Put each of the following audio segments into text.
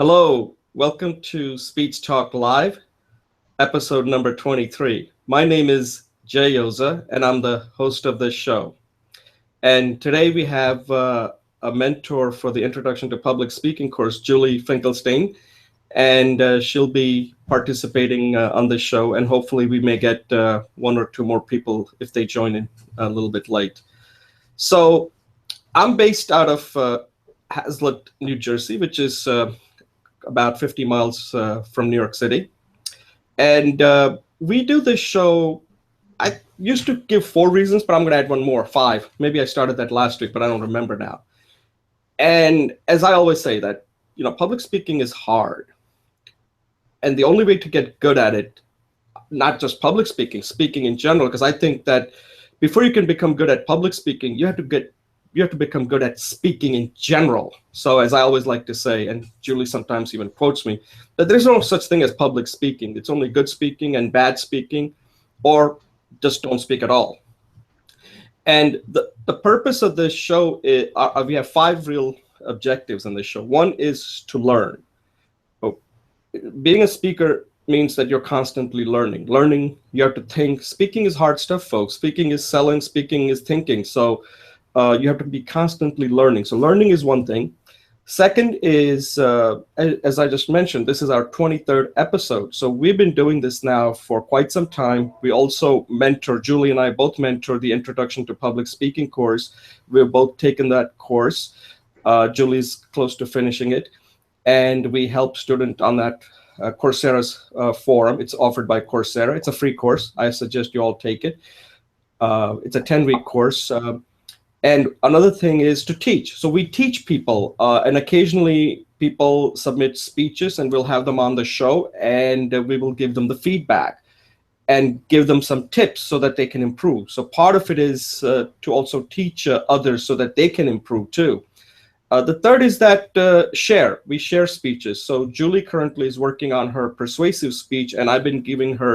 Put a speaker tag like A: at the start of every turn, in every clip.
A: Hello, welcome to Speech Talk Live, episode number 23. My name is Jay Yoza, and I'm the host of this show. And today we have a mentor for the Introduction to Public Speaking course, Julie Finkelstein, and she'll be participating on this show. And hopefully we may get one or two more people if they join in a little bit late. So I'm based out of Hazlet, New Jersey, which is about 50 miles from New York City. And we do this show. I used to give 4 reasons, but I'm going to add one more, 5. Maybe I started that last week, but I don't remember now. And as I always say that, public speaking is hard. And the only way to get good at it, not just public speaking, speaking in general, because I think that before you can become good at public speaking, you have to become good at speaking in general. So as I always like to say, and Julie sometimes even quotes me, that there's no such thing as public speaking. It's only good speaking and bad speaking, or just don't speak at all. And the purpose of this show is, we have 5 real objectives on this show. One is to learn. Being a speaker means that you're constantly learning. Learning, you have to think. Speaking is hard stuff, folks. Speaking is selling, speaking is thinking. So you have to be constantly learning. So learning is one thing. Second is, as I just mentioned, this is our 23rd episode. So we've been doing this now for quite some time. We also mentor, Julie and I both mentor the Introduction to Public Speaking course. We've both taken that course. Julie's close to finishing it. And we help students on that Coursera's forum. It's offered by Coursera. It's a free course. I suggest you all take it. It's a 10-week course. And another thing is to teach. So we teach people, and occasionally people submit speeches and we'll have them on the show, and we will give them the feedback and give them some tips so that they can improve. So part of it is to also teach others so that they can improve too. The third is that we share speeches. So Julie currently is working on her persuasive speech, and I've been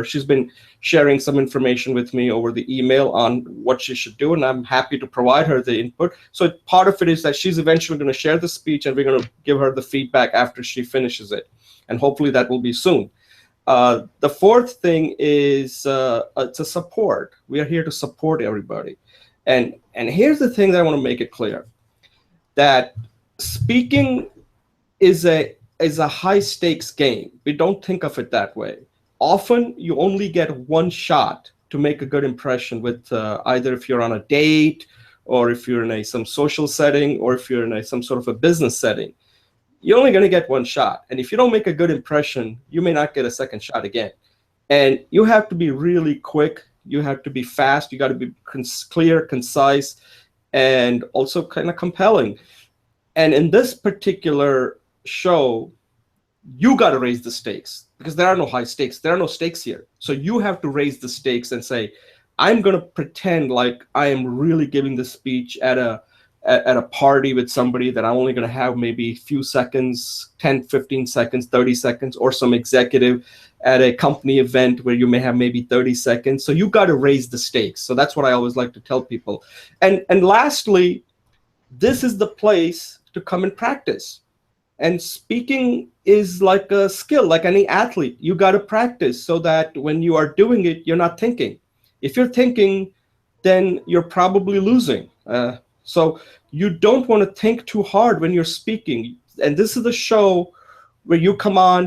A: she's been sharing some information with me over the email on what she should do, and I'm happy to provide her the input. So part of it is that she's eventually going to share the speech, and we're going to give her the feedback after she finishes it. And hopefully that will be soon. The fourth thing is it's a support. We are here to support everybody. And here's the thing that I want to make it clear. That speaking is a high stakes game. We don't think of it that way. Often you only get one shot to make a good impression with either if you're on a date, or if you're in some social setting, or if you're in some sort of a business setting. You're only going to get one shot. And if you don't make a good impression, you may not get a second shot again. And you have to be really quick. You have to be fast. You got to be clear, concise, and also kind of compelling. And in this particular show, you got to raise the stakes, because there are no high stakes. There are no stakes here. So you have to raise the stakes and say, I'm going to pretend like I am really giving the speech at a party with somebody that I'm only going to have maybe a few seconds, 10, 15 seconds, 30 seconds, or some executive at a company event where you may have maybe 30 seconds. So you got to raise the stakes. So that's what I always like to tell people. And lastly, this is the place to come and practice. And speaking is like a skill, like any athlete. You got to practice so that when you are doing it, you're not thinking. If you're thinking, then you're probably losing. So you don't want to think too hard when you're speaking. And this is the show where you come on,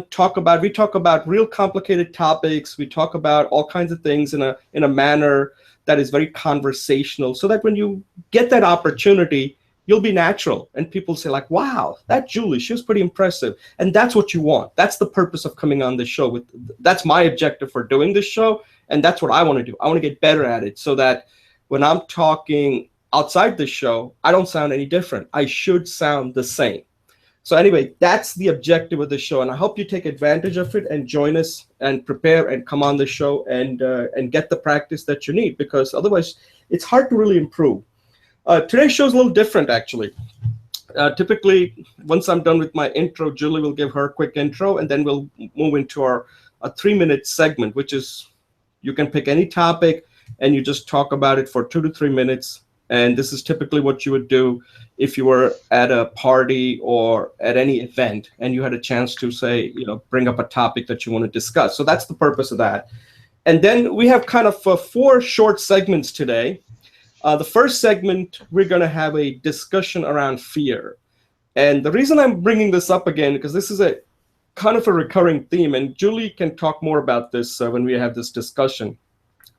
A: we talk about real complicated topics. We talk about all kinds of things in a manner that is very conversational, so that when you get that opportunity, you'll be natural. And people say like, wow, that Julie, she was pretty impressive. And that's what you want. That's the purpose of coming on this show. That's my objective for doing this show. And that's what I want to do. I want to get better at it so that when I'm talking outside the show, I don't sound any different. I should sound the same. So anyway, that's the objective of the show, and I hope you take advantage of it and join us and prepare and come on the show and get the practice that you need, because otherwise it's hard to really improve. Today's show is a little different, actually. Typically, once I'm done with my intro, Julie will give her a quick intro, and then we'll move into a 3-minute segment, which is you can pick any topic and you just talk about it for 2 to 3 minutes. And this is typically what you would do if you were at a party or at any event and you had a chance to say, bring up a topic that you want to discuss. So that's the purpose of that. And then we have kind of 4 short segments today. The first segment, we're going to have a discussion around fear. And the reason I'm bringing this up again, because this is a kind of a recurring theme, and Julie can talk more about this when we have this discussion,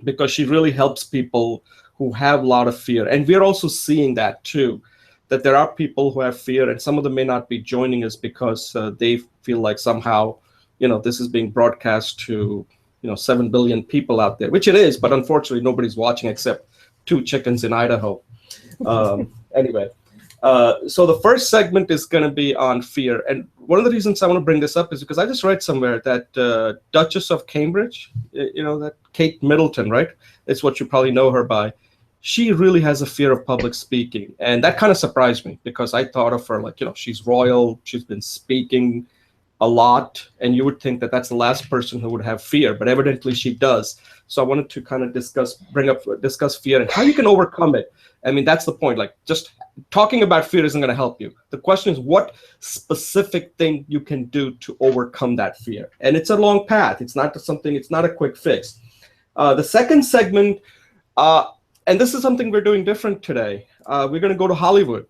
A: because she really helps people who have a lot of fear. And we're also seeing that too, that there are people who have fear, and some of them may not be joining us because they feel like somehow, this is being broadcast to, 7 billion people out there, which it is, but unfortunately nobody's watching except 2 chickens in Idaho. Anyway, so the first segment is going to be on fear. And one of the reasons I want to bring this up is because I just read somewhere that Duchess of Cambridge, that Kate Middleton, right? It's what you probably know her by. She really has a fear of public speaking. And that kind of surprised me because I thought of her like, she's royal. She's been speaking a lot. And you would think that that's the last person who would have fear, but evidently she does. So I wanted to kind of discuss fear and how you can overcome it. I mean, that's the point. Like, just talking about fear isn't going to help you. The question is what specific thing you can do to overcome that fear. And it's a long path. It's not a quick fix. The second segment, and this is something we're doing different today. We're going to go to Hollywood.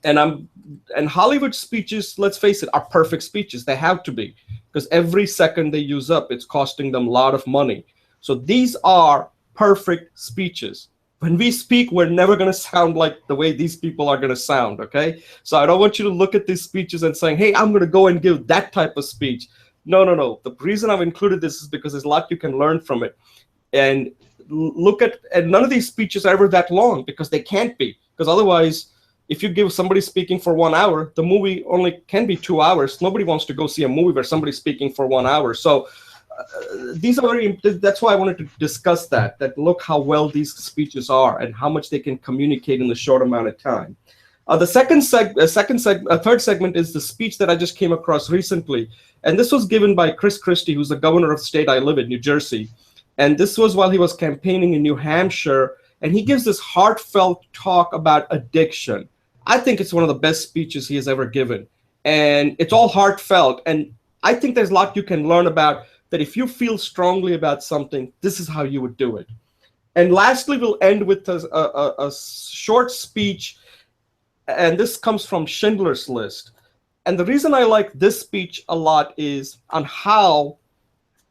A: And Hollywood speeches, let's face it, are perfect speeches. They have to be, because every second they use up, it's costing them a lot of money. So these are perfect speeches. When we speak, we're never going to sound like the way these people are going to sound, okay? So I don't want you to look at these speeches and saying, hey, I'm going to go and give that type of speech. No. The reason I've included this is because there's a lot you can learn from it. And and none of these speeches are ever that long, because they can't be. Because otherwise, if you give somebody speaking for 1 hour, the movie only can be 2 hours. Nobody wants to go see a movie where somebody's speaking for 1 hour. So these are that's why I wanted to discuss that look how well these speeches are and how much they can communicate in a short amount of time. The third segment is the speech that I just came across recently. And this was given by Chris Christie, who's the governor of the state I live in, New Jersey. And this was while he was campaigning in New Hampshire. And he gives this heartfelt talk about addiction. I think it's one of the best speeches he has ever given. And it's all heartfelt. And I think there's a lot you can learn about that. If you feel strongly about something, this is how you would do it. And lastly, we'll end with a short speech. And this comes from Schindler's List. And the reason I like this speech a lot is on how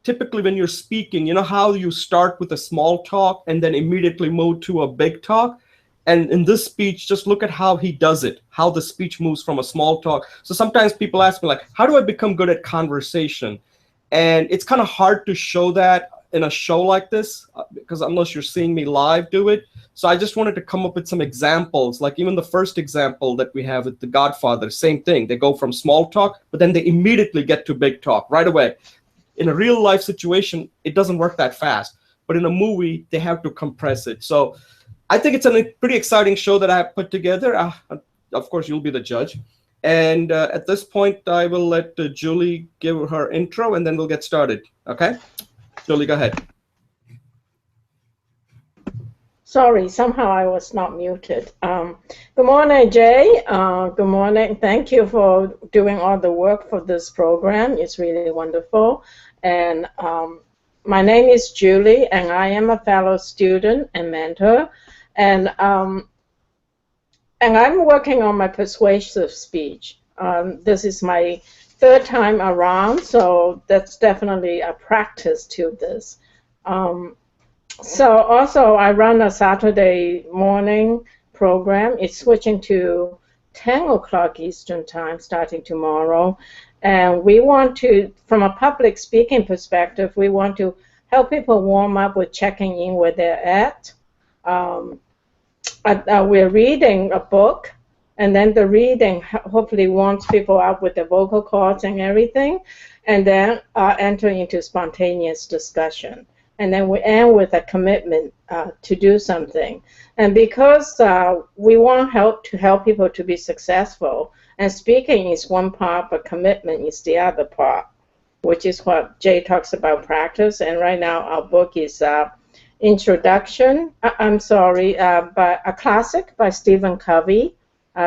A: typically when you're speaking, how you start with a small talk and then immediately move to a big talk. And in this speech, just look at how he does it, how the speech moves from a small talk. So sometimes people ask me, like, how do I become good at conversation? And it's kind of hard to show that in a show like this, because unless you're seeing me live do it. So I just wanted to come up with some examples, like even the first example that we have with The Godfather, same thing. They go from small talk, but then they immediately get to big talk right away. In a real life situation, it doesn't work that fast. But in a movie, they have to compress it. So I think it's a pretty exciting show that I have put together. Of course, you'll be the judge. And at this point, I will let Julie give her intro, and then we'll get started. Okay? Julie, go ahead.
B: Sorry, somehow I was not muted. Good morning, Jay. Good morning. Thank you for doing all the work for this program. It's really wonderful. And my name is Julie, and I am a fellow student and mentor. And I'm working on my persuasive speech. This is my third time around, so that's definitely a practice to this. So also I run a Saturday morning program. It's switching to 10 o'clock Eastern time starting tomorrow. And we want to, from a public speaking perspective, we want to help people warm up with checking in where they're at. We're reading a book, and then the reading hopefully warms people up with the vocal cords and everything, and then enter into spontaneous discussion. And then we end with a commitment to do something. And because we want to help people to be successful, and speaking is one part, but commitment is the other part, which is what Jay talks about practice. And right now our book is introduction. I'm sorry, by a classic by Stephen Covey,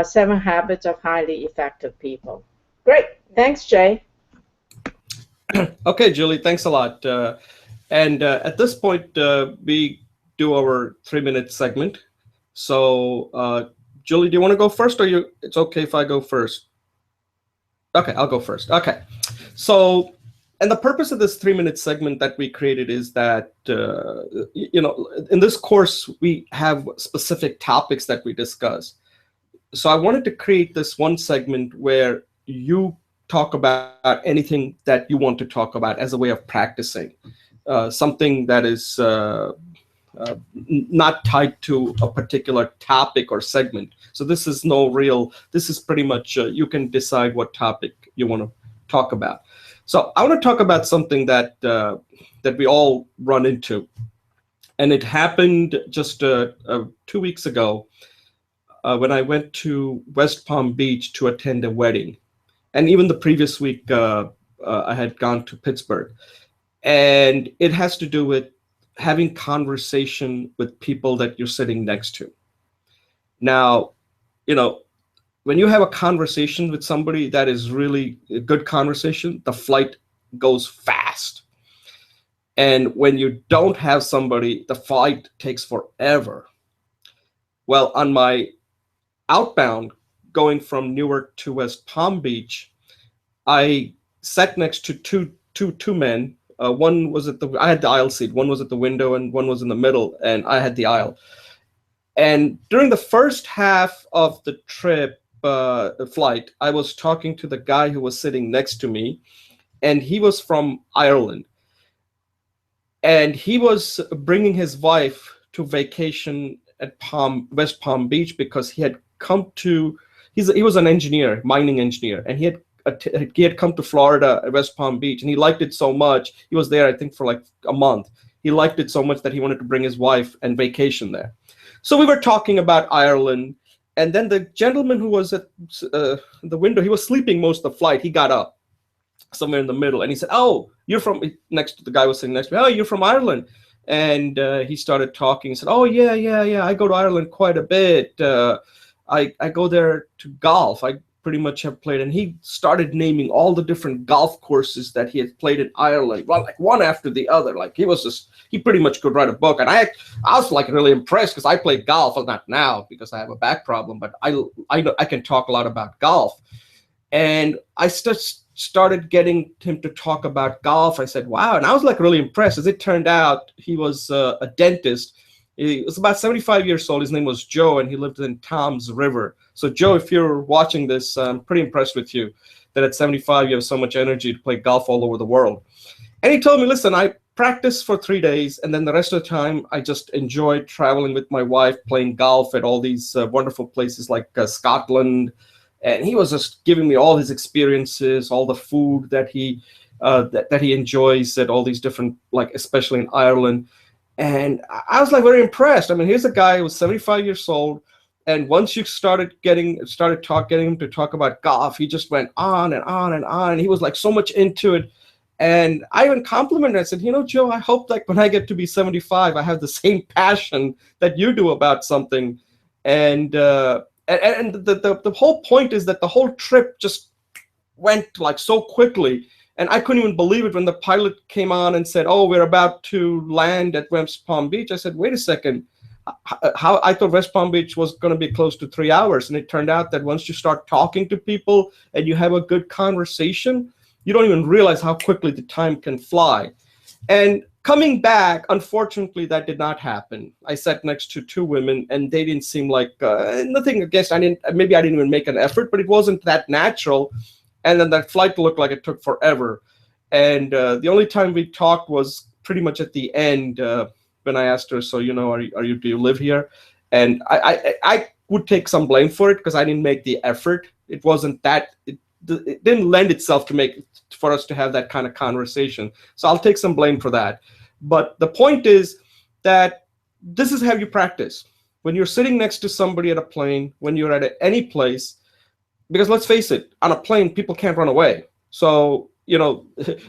B: Seven Habits of Highly Effective People. Great. Thanks, Jay.
A: Okay, Julie, thanks a lot. And at this point, we do our 3 minute segment. So, Julie, do you want to go first, or you? It's okay if I go first. Okay, I'll go first. Okay, so, and the purpose of this 3 minute segment that we created is that in this course we have specific topics that we discuss. So I wanted to create this one segment where you talk about anything that you want to talk about as a way of practicing, something that is not tied to a particular topic or segment. So this is no real, this is pretty much, you can decide what topic you want to talk about. So I want to talk about something that we all run into. And it happened just 2 weeks ago when I went to West Palm Beach to attend a wedding. And even the previous week, I had gone to Pittsburgh. And it has to do with having conversation with people that you're sitting next to. Now, when you have a conversation with somebody that is really a good conversation, the flight goes fast. And when you don't have somebody, the flight takes forever. Well, on my outbound going from Newark to West Palm Beach, I sat next to two men. One was I had the aisle seat. One was at the window, and one was in the middle, and I had the aisle. And during the first half of the trip, the flight, I was talking to the guy who was sitting next to me, and he was from Ireland. And he was bringing his wife to vacation at West Palm Beach because he had come to. He was an engineer, mining engineer, and he had come to Florida at West Palm Beach, and he liked it so much. He was there, I think, for like a month. He liked it so much that he wanted to bring his wife and vacation there. So we were talking about Ireland, and then the gentleman who was at the window, he was sleeping most of the flight. He got up somewhere in the middle, and he said, "Oh, you're from," next to the guy was sitting next to me. "Oh, you're from Ireland." And he started talking. He said, "Oh, yeah. I go to Ireland quite a bit. I go there to golf. I pretty much have played." And he started naming all the different golf courses that he had played in Ireland, well, like one after the other. Like he pretty much could write a book. And I was like really impressed because I play golf. Well, not now because I have a back problem, but I know I can talk a lot about golf. And I started getting him to talk about golf. I said, "Wow." And I was like really impressed. As it turned out, he was a dentist. He was about 75 years old. His name was Joe, and he lived in Tom's River. So, Joe, if you're watching this, I'm pretty impressed with you that at 75 you have so much energy to play golf all over the world. And he told me, "Listen, I practice for 3 days, and then the rest of the time I just enjoy traveling with my wife, playing golf at all these wonderful places like Scotland." And he was just giving me all his experiences, all the food that he enjoys at all these different, like especially in Ireland. And I was like very impressed. I mean, here's a guy who was 75 years old, and once you started getting him to talk about golf, he just went on and on and on. He was like so much into it. And I even complimented. I said, "Joe, I hope like when I get to be 75, I have the same passion that you do about something." And the whole point is that the whole trip just went like so quickly. And I couldn't even believe it when the pilot came on and said, "Oh, we're about to land at West Palm Beach." I said, "Wait a second. How I thought West Palm Beach was going to be close to 3 hours." And it turned out that once you start talking to people and you have a good conversation, you don't even realize how quickly the time can fly. And coming back, unfortunately, that did not happen. I sat next to two women, and they didn't seem like nothing against. Maybe I didn't even make an effort, but it wasn't that natural. And then that flight looked like it took forever. And the only time we talked was pretty much at the end when I asked her, "So, do you live here?" And I would take some blame for it because I didn't make the effort. It wasn't that, it didn't lend itself for us to have that kind of conversation. So I'll take some blame for that. But the point is that this is how you practice. When you're sitting next to somebody at a plane, when you're at any place, because let's face it, on a plane, people can't run away. So you know,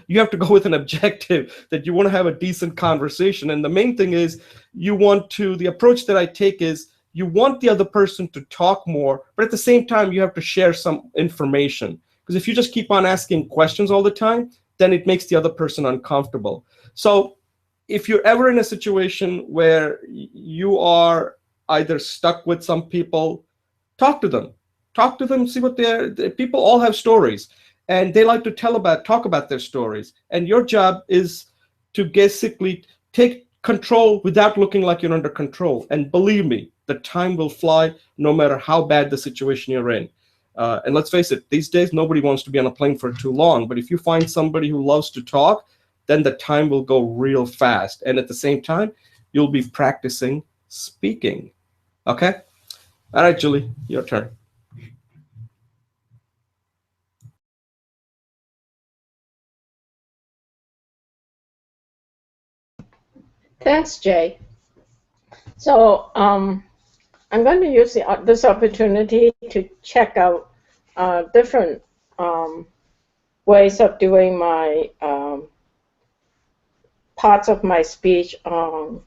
A: you have to go with an objective that you want to have a decent conversation. And the main thing is the approach that I take is you want the other person to talk more, but at the same time, you have to share some information. Because if you just keep on asking questions all the time, then it makes the other person uncomfortable. So if you're ever in a situation where you are either stuck with some people, talk to them. Talk to them, see what people all have stories, and they like to talk about their stories. And your job is to basically take control without looking like you're under control. And believe me, the time will fly no matter how bad the situation you're in. And let's face it, these days, nobody wants to be on a plane for too long. But if you find somebody who loves to talk, then the time will go real fast. And at the same time, you'll be practicing speaking. Okay? All right, Julie, your turn.
B: Thanks, Jay. So I'm going to use this opportunity to check out different ways of doing my parts of my speech on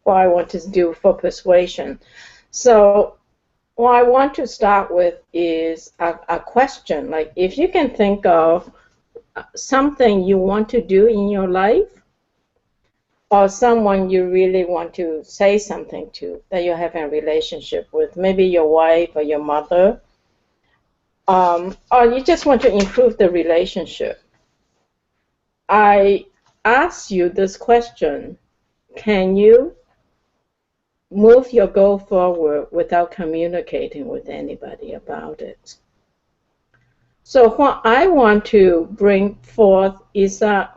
B: what I want to do for persuasion. So what I want to start with is a question. Like, if you can think of something you want to do in your life, or someone you really want to say something to that you have a relationship with, maybe your wife or your mother, or you just want to improve the relationship. I ask you this question: can you move your goal forward without communicating with anybody about it? So what I want to bring forth is that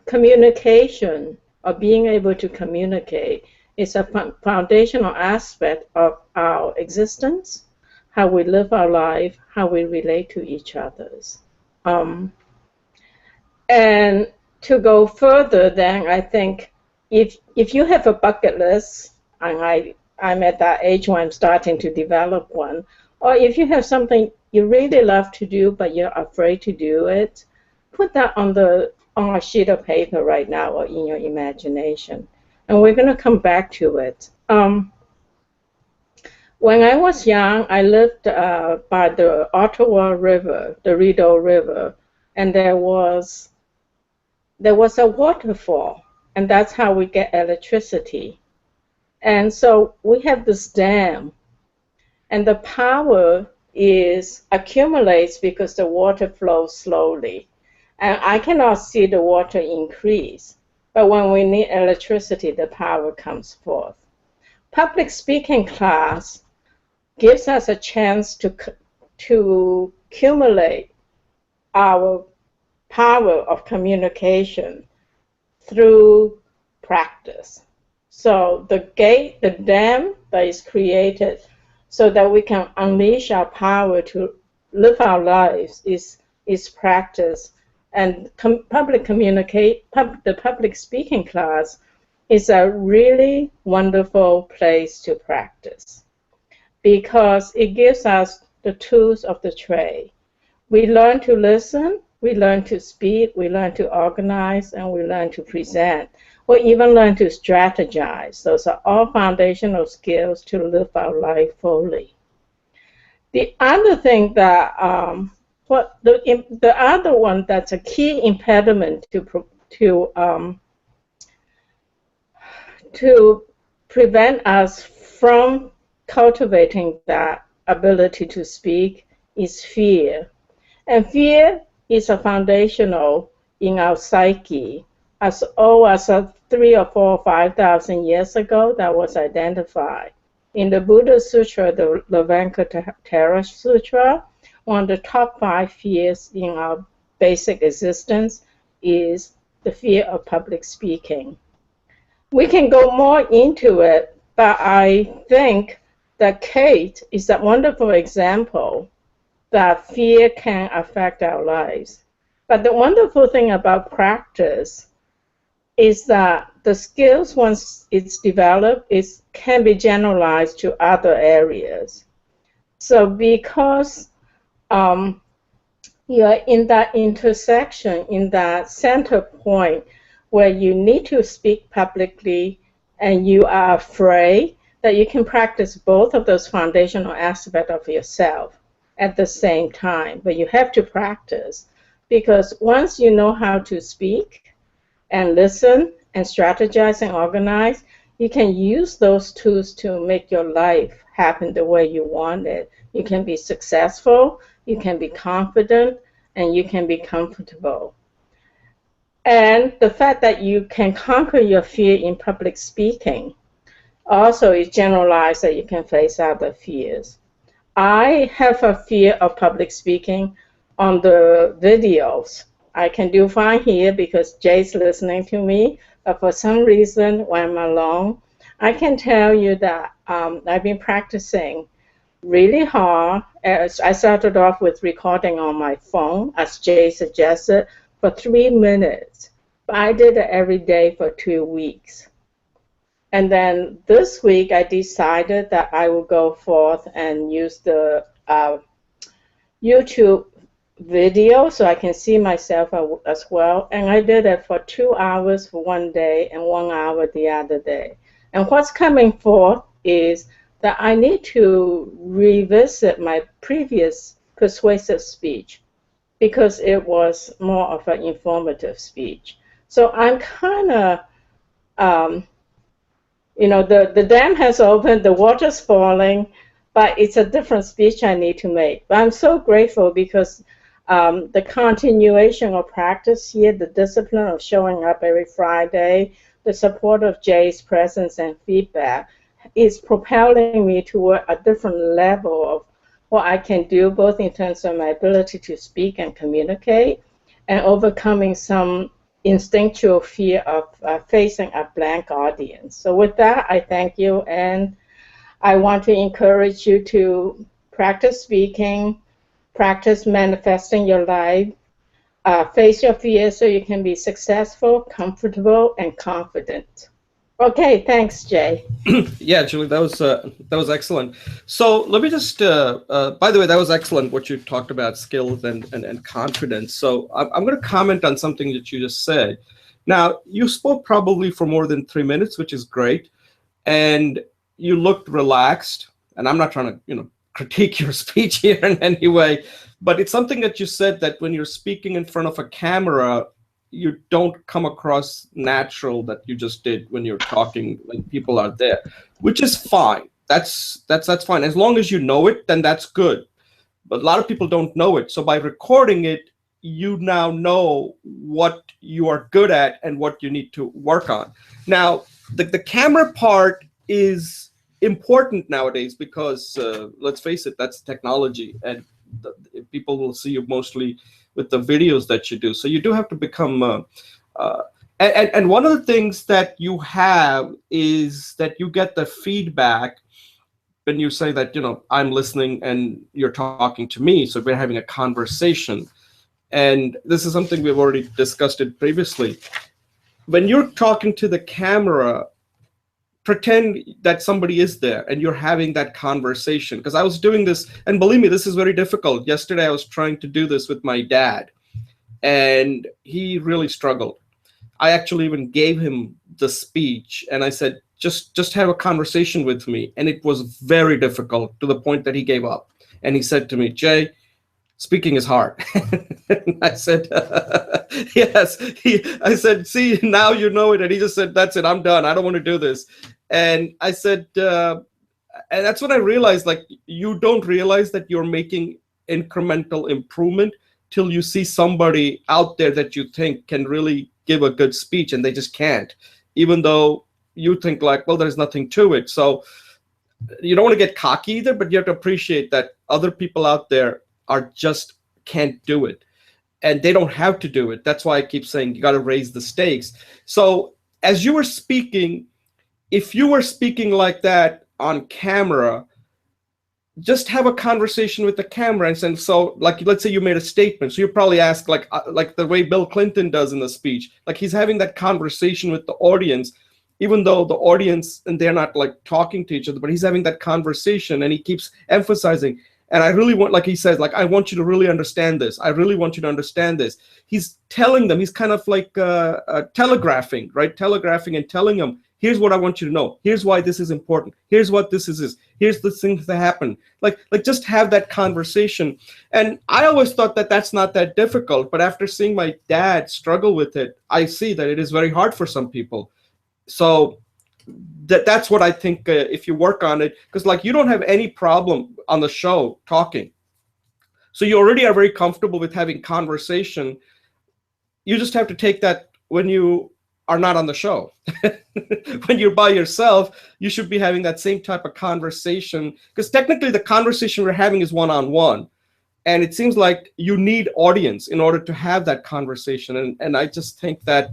B: communication, or being able to communicate, is a foundational aspect of our existence, how we live our life, how we relate to each others. And to go further, then I think if you have a bucket list, and I'm at that age where I'm starting to develop one, or if you have something you really love to do but you're afraid to do it, put that on a sheet of paper right now or in your imagination, and we're going to come back to it. When I was young, I lived by the Ottawa River, the Rideau River, and there was a waterfall, and that's how we get electricity. And so we have this dam, and the power accumulates because the water flows slowly. And I cannot see the water increase, but when we need electricity, the power comes forth. Public speaking class gives us a chance to accumulate our power of communication through practice. So the dam that is created so that we can unleash our power to live our lives is practice. And the public speaking class is a really wonderful place to practice because it gives us the tools of the trade. We learn to listen, we learn to speak, we learn to organize, and we learn to present. We even learn to strategize. Those are all foundational skills to live our life fully. The other thing that, the other one that's a key impediment to prevent us from cultivating that ability to speak is fear. And fear is a foundational in our psyche. As old as 3 or 4 or 5,000 years ago, that was identified. In the Buddha Sutra, the Levankatara Sutra, one of the top 5 fears in our basic existence is the fear of public speaking. We can go more into it, but I think that Kate is a wonderful example that fear can affect our lives. But the wonderful thing about practice is that the skills, once it's developed, can be generalized to other areas. So because you're in that intersection, in that center point where you need to speak publicly and you are afraid, that you can practice both of those foundational aspects of yourself at the same time. But you have to practice, because once you know how to speak and listen and strategize and organize, you can use those tools to make your life happen the way you want it. You can be successful, you can be confident, and you can be comfortable. And the fact that you can conquer your fear in public speaking also is generalized, that you can face other fears. I have a fear of public speaking on the videos. I can do fine here because Jay's listening to me, but for some reason, when I'm alone, I can tell you that I've been practicing really hard. As I started off with recording on my phone, as Jay suggested, for 3 minutes. But I did it every day for 2 weeks. And then this week, I decided that I will go forth and use the YouTube video so I can see myself as well. And I did it for 2 hours for one day and 1 hour the other day. And what's coming forth is that I need to revisit my previous persuasive speech, because it was more of an informative speech. So I'm kind of, the dam has opened, the water's falling, but it's a different speech I need to make. But I'm so grateful because the continuation of practice here, the discipline of showing up every Friday, the support of Jay's presence and feedback is propelling me toward a different level of what I can do, both in terms of my ability to speak and communicate, and overcoming some instinctual fear of facing a blank audience. So with that, I thank you, and I want to encourage you to practice speaking, practice manifesting your life, face your fears so you can be successful, comfortable, and confident. Okay, thanks, Jay.
A: Yeah, Julie, that was excellent. So let me just, by the way, that was excellent what you talked about, skills and confidence. So I'm going to comment on something that you just said. Now, you spoke probably for more than 3 minutes, which is great, and you looked relaxed. And I'm not trying to, critique your speech here in any way, but it's something that you said, that when you're speaking in front of a camera, you don't come across natural, that you just did when you're talking when people are there, which is fine. That's fine. As long as you know it, then that's good. But a lot of people don't know it. So by recording it, you now know what you are good at and what you need to work on. Now, the camera part is important nowadays because, let's face it, that's technology, and people will see you mostly with the videos that you do. So you do have to become, and one of the things that you have is that you get the feedback when you say that, I'm listening and you're talking to me. So we're having a conversation. And this is something we've already discussed it previously. When you're talking to the camera, pretend that somebody is there and you're having that conversation. Because I was doing this, and believe me, this is very difficult. Yesterday, I was trying to do this with my dad, and he really struggled. I actually even gave him the speech, and I said, just have a conversation with me. And it was very difficult, to the point that he gave up. And he said to me, Jay, speaking is hard. I said, yes. I said, see, now you know it. And he just said, that's it. I'm done. I don't want to do this. And I said, and that's when I realized, like, you don't realize that you're making incremental improvement till you see somebody out there that you think can really give a good speech, and they just can't, even though you think like, well, there's nothing to it. So you don't want to get cocky either, but you have to appreciate that other people out there are just can't do it, and they don't have to do it. That's why I keep saying you got to raise the stakes. So as you were speaking, if you were speaking like that on camera, just have a conversation with the camera and say, so like, let's say you made a statement. So you probably ask like the way Bill Clinton does in the speech, like he's having that conversation with the audience, even though the audience, and they're not like talking to each other, but he's having that conversation and he keeps emphasizing. And I really want, like he says, like, I want you to really understand this. I really want you to understand this. He's telling them, he's kind of like telegraphing, right? Telegraphing and telling them, here's what I want you to know. Here's why this is important. Here's what this is. Here's the things that happen. Like just have that conversation. And I always thought that that's not that difficult. But after seeing my dad struggle with it, I see that it is very hard for some people. So that's what I think, if you work on it, because like you don't have any problem on the show talking. So you already are very comfortable with having conversation. You just have to take that when you are not on the show. When you're by yourself, you should be having that same type of conversation, because technically the conversation we're having is one-on-one. And it seems like you need audience in order to have that conversation. And I just think that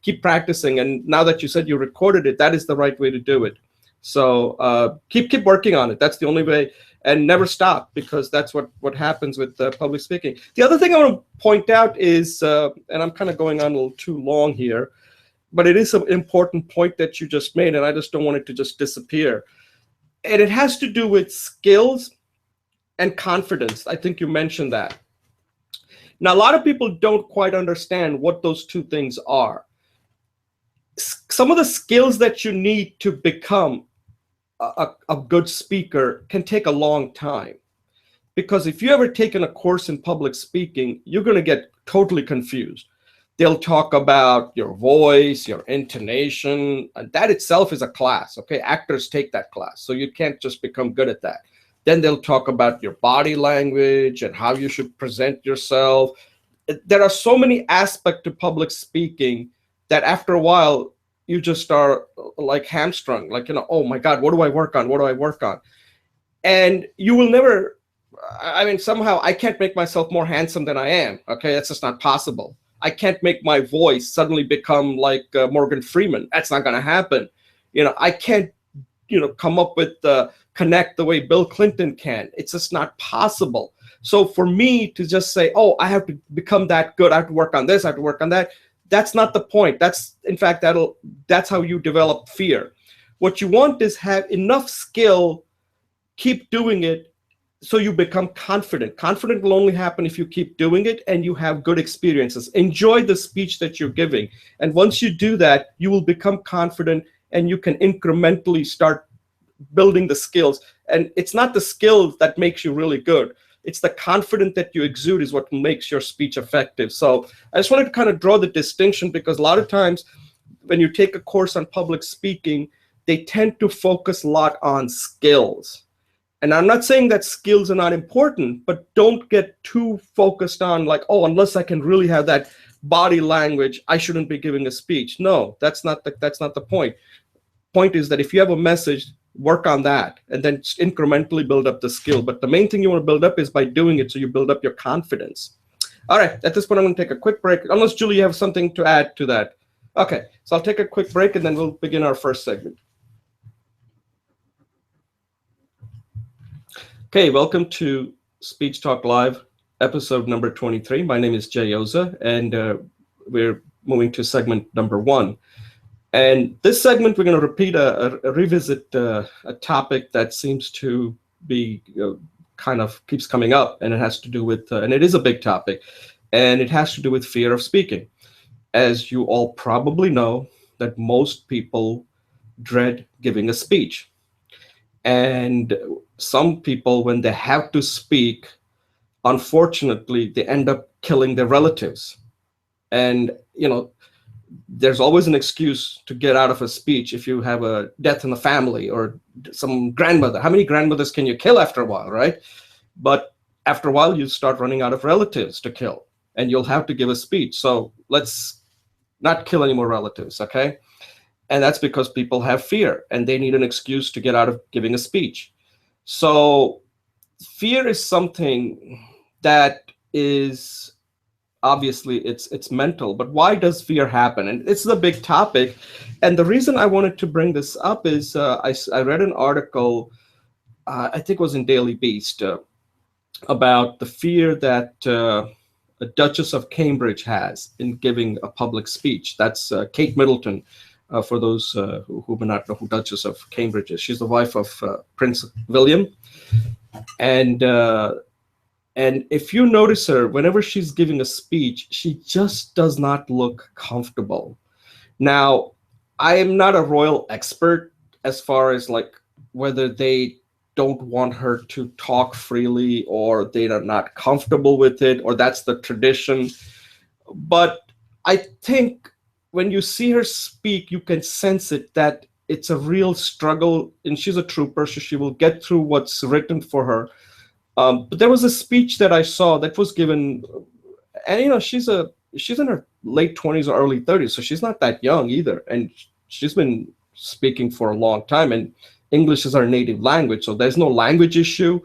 A: keep practicing. And now that you said you recorded it, that is the right way to do it. So keep working on it. That's the only way. And never stop, because that's what happens with public speaking. The other thing I want to point out is, and I'm kind of going on a little too long here, but it is an important point that you just made, and I just don't want it to just disappear. And it has to do with skills and confidence. I think you mentioned that. Now, a lot of people don't quite understand what those two things are. Some of the skills that you need to become a good speaker can take a long time. Because if you ever taken a course in public speaking, you're going to get totally confused. They'll talk about your voice, your intonation, and that itself is a class. Okay, actors take that class, so you can't just become good at that. Then they'll talk about your body language and how you should present yourself. There are so many aspects to public speaking that after a while, you just are like hamstrung, like, oh my God, what do I work on? What do I work on? And you will never, I mean, somehow I can't make myself more handsome than I am. Okay, that's just not possible. I can't make my voice suddenly become like Morgan Freeman. That's not going to happen. I can't, come up with connect the way Bill Clinton can. It's just not possible. So for me to just say, oh, I have to become that good, I have to work on this, I have to work on that, that's not the point. That's, in fact, that's how you develop fear. What you want is have enough skill, keep doing it, so you become confident. Confident will only happen if you keep doing it and you have good experiences. Enjoy the speech that you're giving. And once you do that, you will become confident and you can incrementally start building the skills. And it's not the skills that makes you really good. It's the confidence that you exude is what makes your speech effective. So I just wanted to kind of draw the distinction, because a lot of times when you take a course on public speaking, they tend to focus a lot on skills. And I'm not saying that skills are not important, but don't get too focused on like, oh, unless I can really have that body language, I shouldn't be giving a speech. No, that's not the point. Point is that if you have a message, work on that and then incrementally build up the skill. But the main thing you want to build up is by doing it, so you build up your confidence. All right, at this point, I'm going to take a quick break, unless, Julie, you have something to add to that. Okay, so I'll take a quick break and then we'll begin our first segment. Okay, welcome to Speech Talk Live, episode number 23. My name is Jay Oza, and we're moving to segment number 1. And this segment, we're going to repeat, revisit a topic that seems to be kind of keeps coming up, and it has to do with, and it is a big topic, and it has to do with fear of speaking. As you all probably know, that most people dread giving a speech. And some people, when they have to speak, unfortunately, they end up killing their relatives. And, there's always an excuse to get out of a speech if you have a death in the family or some grandmother. How many grandmothers can you kill after a while, right? But after a while, you start running out of relatives to kill, and you'll have to give a speech. So let's not kill any more relatives, okay? And that's because people have fear, and they need an excuse to get out of giving a speech. So fear is something that is, obviously, it's mental, but why does fear happen? And it's a big topic. And the reason I wanted to bring this up is I read an article, I think it was in Daily Beast, about the fear that a Duchess of Cambridge has in giving a public speech. That's Kate Middleton, for those who may not know who Duchess of Cambridge is. She's the wife of Prince William. And and if you notice her, whenever she's giving a speech, she just does not look comfortable. Now, I am not a royal expert as far as like whether they don't want her to talk freely or they are not comfortable with it or that's the tradition. But I think when you see her speak, you can sense it that it's a real struggle, and she's a trooper, so she will get through what's written for her. But there was a speech that I saw that was given, and she's in her late 20s or early 30s, so she's not that young either, and she's been speaking for a long time, and English is her native language, so there's no language issue.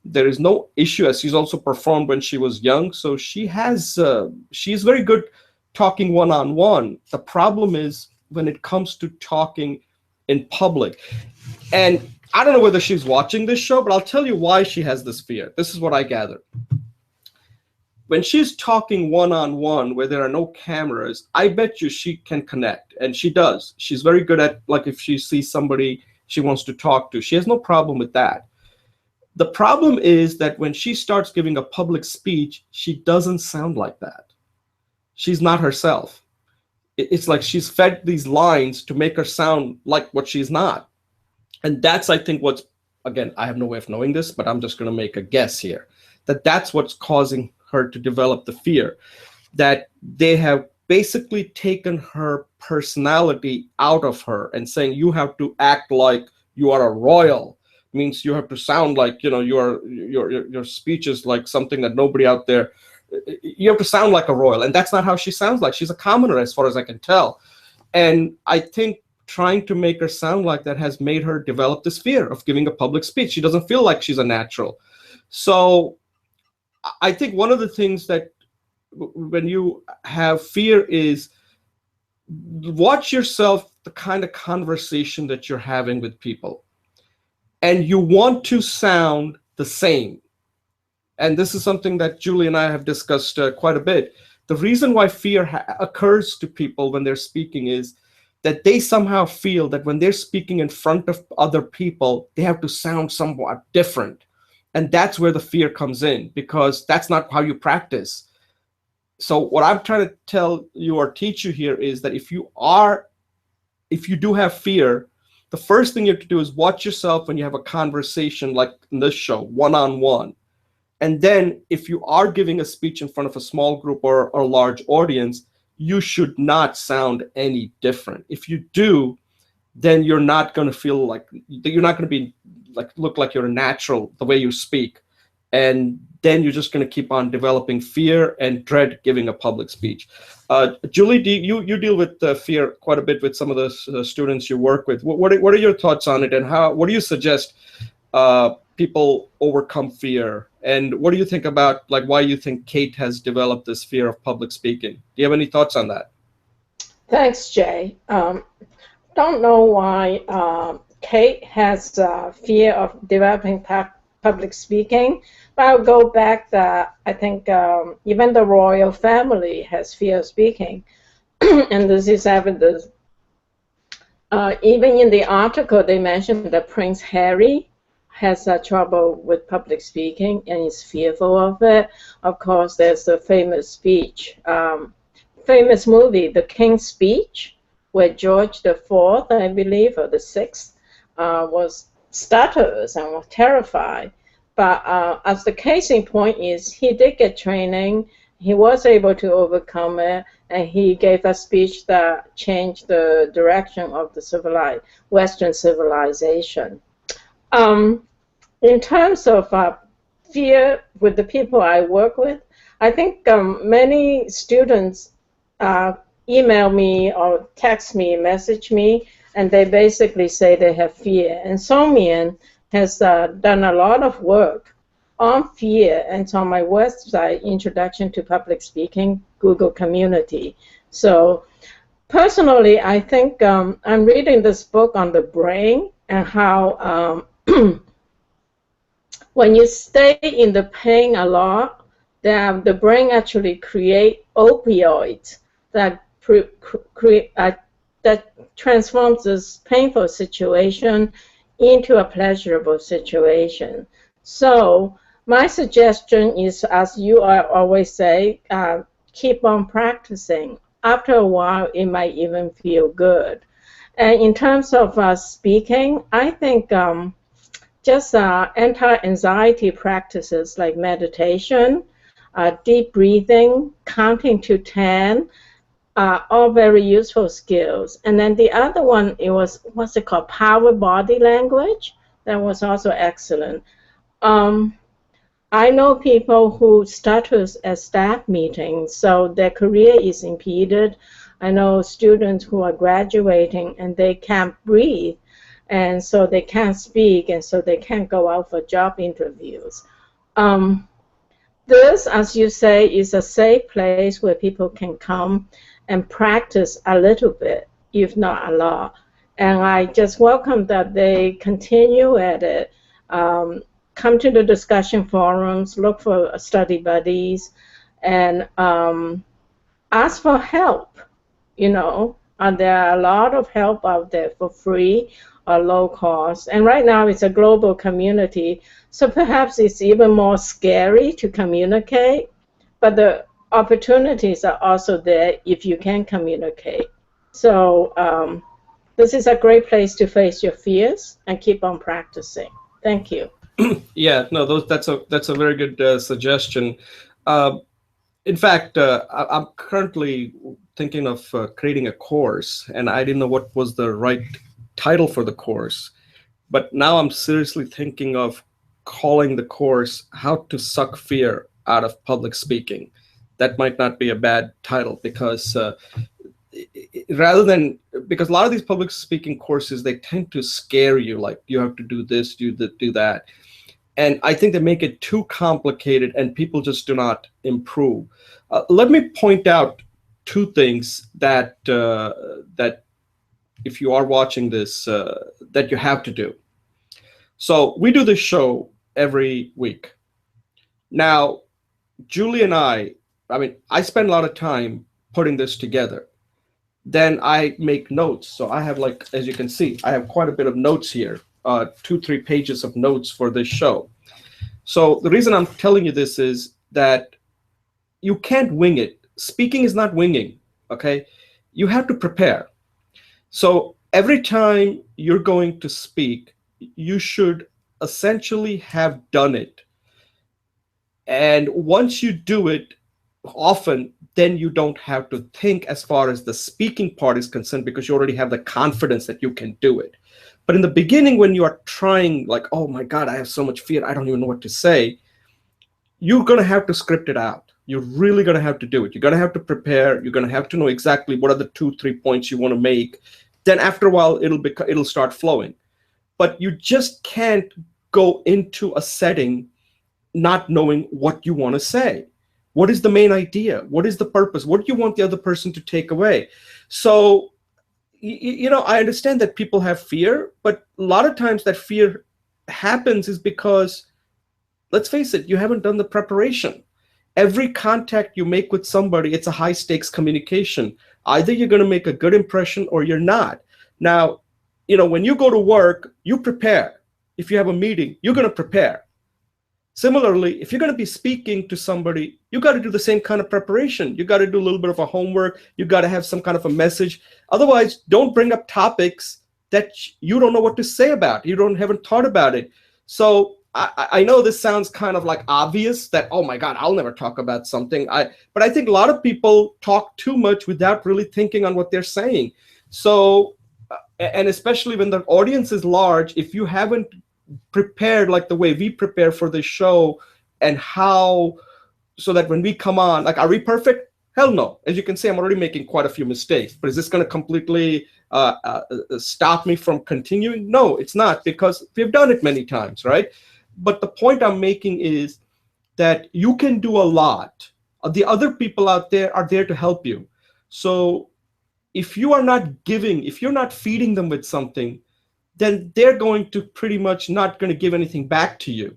A: There is no issue, as she's also performed when she was young, so she's very good talking one on one. The problem is when it comes to talking in public, and I don't know whether she's watching this show, but I'll tell you why she has this fear. This is what I gather. When she's talking one on one where there are no cameras, I bet you she can connect, and she does. She's very good at, like, if she sees somebody she wants to talk to, she has no problem with that. The problem is that when she starts giving a public speech, she doesn't sound like that. She's not herself. It's like she's fed these lines to make her sound like what she's not. And that's, I think, what's, again, I have no way of knowing this, but I'm just going to make a guess here, that's what's causing her to develop the fear, that they have basically taken her personality out of her and saying you have to act like you are a royal. Means you have to sound like, your speech is like something that nobody out there, you have to sound like a royal, and that's not how she sounds like. She's a commoner as far as I can tell. And I think trying to make her sound like that has made her develop this fear of giving a public speech. She doesn't feel like she's a natural. So I think one of the things that when you have fear is watch yourself, the kind of conversation that you're having with people, and you want to sound the same. And this is something that Julie and I have discussed quite a bit. The reason why fear occurs to people when they're speaking is that they somehow feel that when they're speaking in front of other people, they have to sound somewhat different. And that's where the fear comes in, because that's not how you practice. So what I'm trying to tell you or teach you here is that if you do have fear, the first thing you have to do is watch yourself when you have a conversation like in this show, one-on-one. And then if you are giving a speech in front of a small group or a large audience, you should not sound any different. If you do, then you're not going to feel like, you're not going to be like, look like you're a natural the way you speak. And then you're just going to keep on developing fear and dread giving a public speech. Julie, you deal with fear quite a bit with some of the students you work with. What are your thoughts on it, and what do you suggest people overcome fear? And what do you think about, like, why you think Kate has developed this fear of public speaking? Do you have any thoughts on that?
B: Thanks, Jay. Don't know why Kate has fear of developing public speaking, but I'll go back that I think even the royal family has fear of speaking, and this is evidence. Even in the article, they mentioned that Prince Harry has trouble with public speaking and is fearful of it. Of course, there's the famous speech, famous movie, The King's Speech, where George the Fourth, I believe, or the Sixth, was stutters and was terrified. But as the case in point is, he did get training. He was able to overcome it, and he gave a speech that changed the direction of the Western civilization. In terms of fear with the people I work with, I think many students email me or text me, message me, and they basically say they have fear. And Somian has done a lot of work on fear, and it's on my website, Introduction to Public Speaking, Google Community. So personally, I think I'm reading this book on the brain and how when you stay in the pain a lot, the brain actually creates opioids that that transforms this painful situation into a pleasurable situation. So my suggestion is, as you always say, keep on practicing. After a while, it might even feel good. And in terms of speaking, I think just anti-anxiety practices like meditation, deep breathing, counting to 10, are all very useful skills. And then the other one, it was, what's it called, power body language. That was also excellent. Um, I know people who stutter at staff meetings, so their career is impeded. I know students who are graduating and they can't breathe, and so they can't speak, and so they can't go out for job interviews. Um, this, as you say, is a safe place where people can come and practice a little bit, if not a lot. And I just welcome that they continue at it. Come to the discussion forums, look for study buddies, and ask for help. And there are a lot of help out there for free or low cost. And right now it's a global community, so perhaps it's even more scary to communicate, but the opportunities are also there if you can communicate. So this is a great place to face your fears and keep on practicing. Thank you.
A: Yeah, no, that's a very good suggestion. Uh, in fact, I'm currently thinking of creating a course, and I didn't know what was the right title for the course. But now I'm seriously thinking of calling the course "How to Suck Fear Out of Public Speaking." That might not be a bad title because rather than because a lot of these public speaking courses, they tend to scare you, like you have to do this, do that, and I think they make it too complicated, and people just do not improve. Let me point out two things that if you are watching this, that you have to do. So we do this show every week. Now, Julie and I mean, I spend a lot of time putting this together. Then I make notes. So I have, like, as you can see, I have quite a bit of notes here, 2, 3 pages of notes for this show. So the reason I'm telling you this is that you can't wing it. Speaking is not winging, okay? You have to prepare. So every time you're going to speak, you should essentially have done it. And once you do it often, then you don't have to think as far as the speaking part is concerned because you already have the confidence that you can do it. But in the beginning, when you are trying, like, oh my God, I have so much fear, I don't even know what to say, you're going to have to script it out. You're really going to have to do it. You're going to have to prepare. You're going to have to know exactly what are the 2, 3 points you want to make. Then after a while, it'll start flowing. But you just can't go into a setting not knowing what you want to say. What is the main idea? What is the purpose? What do you want the other person to take away? So, I understand that people have fear, but a lot of times that fear happens is because, let's face it, you haven't done the preparation. Every contact you make with somebody, it's a high stakes communication. Either you're going to make a good impression or you're not. Now, when you go to work, you prepare. If you have a meeting, you're going to prepare. Similarly, if you're going to be speaking to somebody, you got to do the same kind of preparation. You got to do a little bit of a homework. You got to have some kind of a message. Otherwise, don't bring up topics that you don't know what to say about. Haven't thought about it. So I know this sounds kind of like obvious that, oh my God, I'll never talk about something. But I think a lot of people talk too much without really thinking on what they're saying. So, and especially when the audience is large, if you haven't prepared like the way we prepare for this show and so that when we come on, like, are we perfect? Hell no. As you can see, I'm already making quite a few mistakes, but is this going to completely stop me from continuing? No, it's not, because we've done it many times, right? But the point I'm making is that you can do a lot. The other people out there are there to help you. So if you're not feeding them with something, then they're going to pretty much not going to give anything back to you.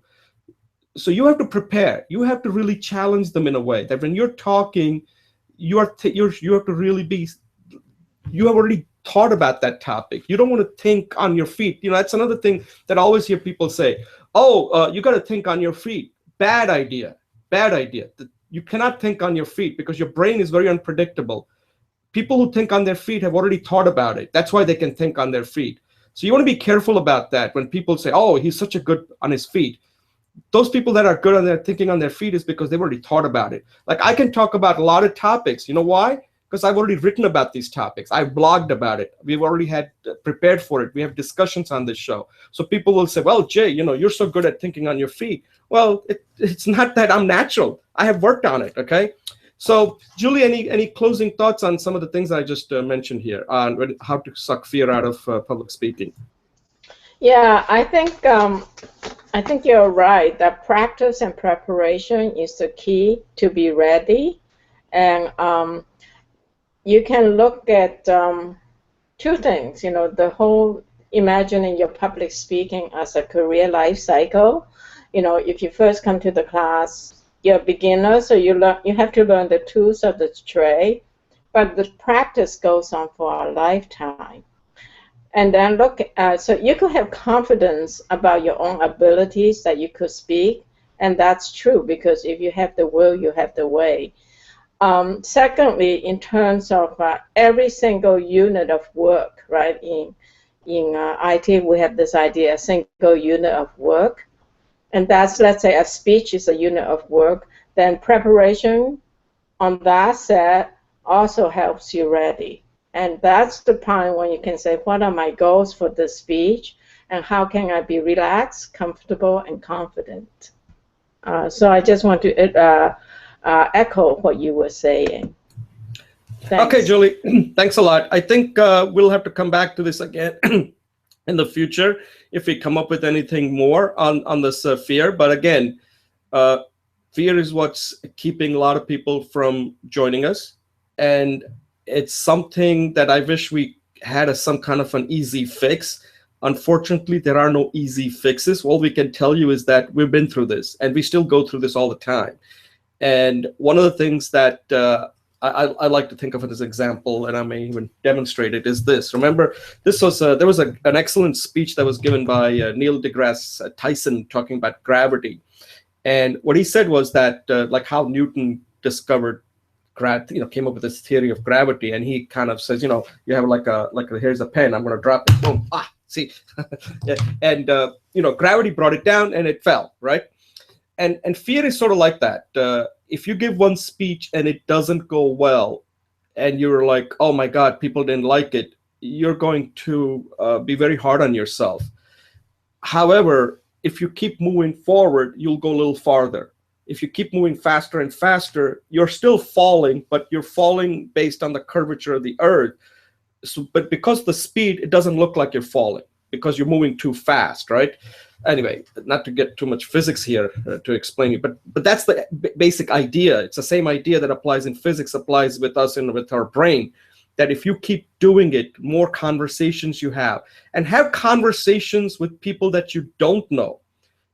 A: So you have to prepare. You have to really challenge them in a way that when you're talking, you have to really be, you have already thought about that topic. You don't want to think on your feet. That's another thing that I always hear people say, Oh, you got to think on your feet. Bad idea. Bad idea. You cannot think on your feet because your brain is very unpredictable. People who think on their feet have already thought about it. That's why they can think on their feet. So you want to be careful about that when people say, oh, he's such a good on his feet. Those people that are good on their thinking on their feet is because they've already thought about it. Like I can talk about a lot of topics. You know why? Because I've already written about these topics. I've blogged about it. We've already had prepared for it. We have discussions on this show. So people will say, well, Jay, you're so good at thinking on your feet. Well, it's not that I'm natural. I have worked on it. Okay. So Julie, any closing thoughts on some of the things I just mentioned here on how to suck fear out of public speaking?
B: Yeah, I think you're right that practice and preparation is the key to be ready. And you can look at two things, the whole imagining your public speaking as a career life cycle. If you first come to the class, you're a beginner, so you have to learn the tools of the trade, but the practice goes on for a lifetime. And then so you could have confidence about your own abilities that you could speak, and that's true because if you have the will, you have the way. Secondly, in terms of every single unit of work, right? In IT, we have this idea, a single unit of work, and that's, let's say, a speech is a unit of work. Then preparation on that set also helps you ready. And that's the point when you can say, what are my goals for this speech, and how can I be relaxed, comfortable, and confident? So I just want to echo what you were saying. Thanks.
A: Okay, Julie, thanks a lot. I think we'll have to come back to this again in the future if we come up with anything more on this fear. But again, fear is what's keeping a lot of people from joining us. And it's something that I wish we had some kind of an easy fix. Unfortunately, there are no easy fixes. All we can tell you is that we've been through this, and we still go through this all the time. And one of the things that I like to think of it as an example, and I may even demonstrate it, is this. Remember, there was an excellent speech that was given by Neil deGrasse Tyson talking about gravity. And what he said was that, like how Newton discovered came up with this theory of gravity, and he kind of says, you have like here's a pen, I'm going to drop it, boom, see, and gravity brought it down and it fell, right? And fear is sort of like that. If you give one speech and it doesn't go well, and you're like, oh my God, people didn't like it, you're going to be very hard on yourself. However, if you keep moving forward, you'll go a little farther. If you keep moving faster and faster, you're still falling, but you're falling based on the curvature of the earth. So, but because the speed, it doesn't look like you're falling because you're moving too fast, right? Anyway, not to get too much physics here to explain it, but that's the basic idea. It's the same idea that applies in physics, applies with us and with our brain, that if you keep doing it, more conversations you have, and have conversations with people that you don't know,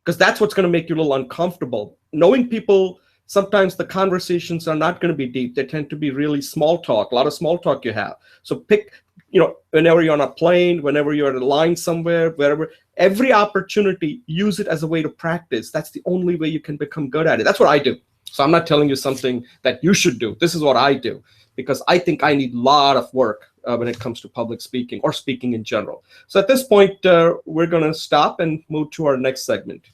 A: because that's what's going to make you a little uncomfortable. Knowing people, sometimes the conversations are not going to be deep. They tend to be really small talk, a lot of small talk you have. So pick, whenever you're on a plane, whenever you're at a line somewhere, wherever, every opportunity, use it as a way to practice. That's the only way you can become good at it. That's what I do. So I'm not telling you something that you should do. This is what I do, because I think I need a lot of work when it comes to public speaking or speaking in general. So at this point, we're going to stop and move to our next segment.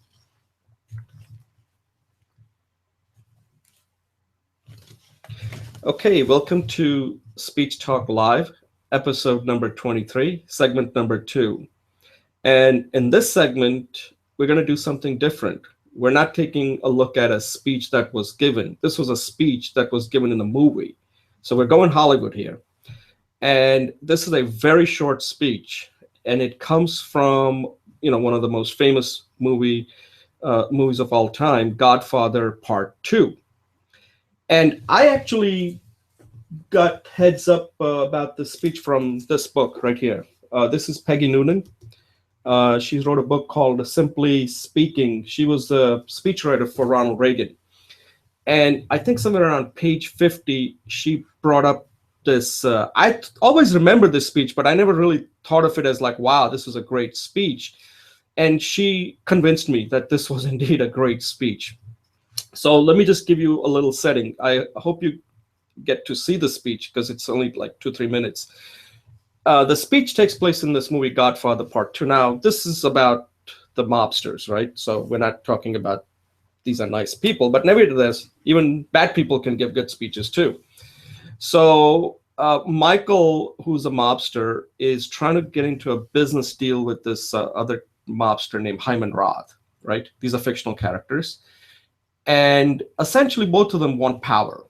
A: Okay, welcome to Speech Talk Live, episode number 23, segment number 2. And in this segment, we're going to do something different. We're not taking a look at a speech that was given. This was a speech that was given in a movie. So we're going Hollywood here. And this is a very short speech, and it comes from, one of the most famous movies of all time, Godfather Part 2. And I actually got heads up about this speech from this book right here. This is Peggy Noonan. She wrote a book called Simply Speaking. She was a speechwriter for Ronald Reagan. And I think somewhere around page 50, she brought up this. I always remember this speech, but I never really thought of it as like, wow, this was a great speech. and she convinced me that this was indeed a great speech. So let me just give you a little setting. I hope you get to see the speech because it's only like 2-3 minutes. The speech takes place in this movie Godfather Part 2. Now, this is about the mobsters, right? So we're not talking about these are nice people, but nevertheless, even bad people can give good speeches too. So Michael, who's a mobster, is trying to get into a business deal with this other mobster named Hyman Roth, right? These are fictional characters. And essentially, both of them want power.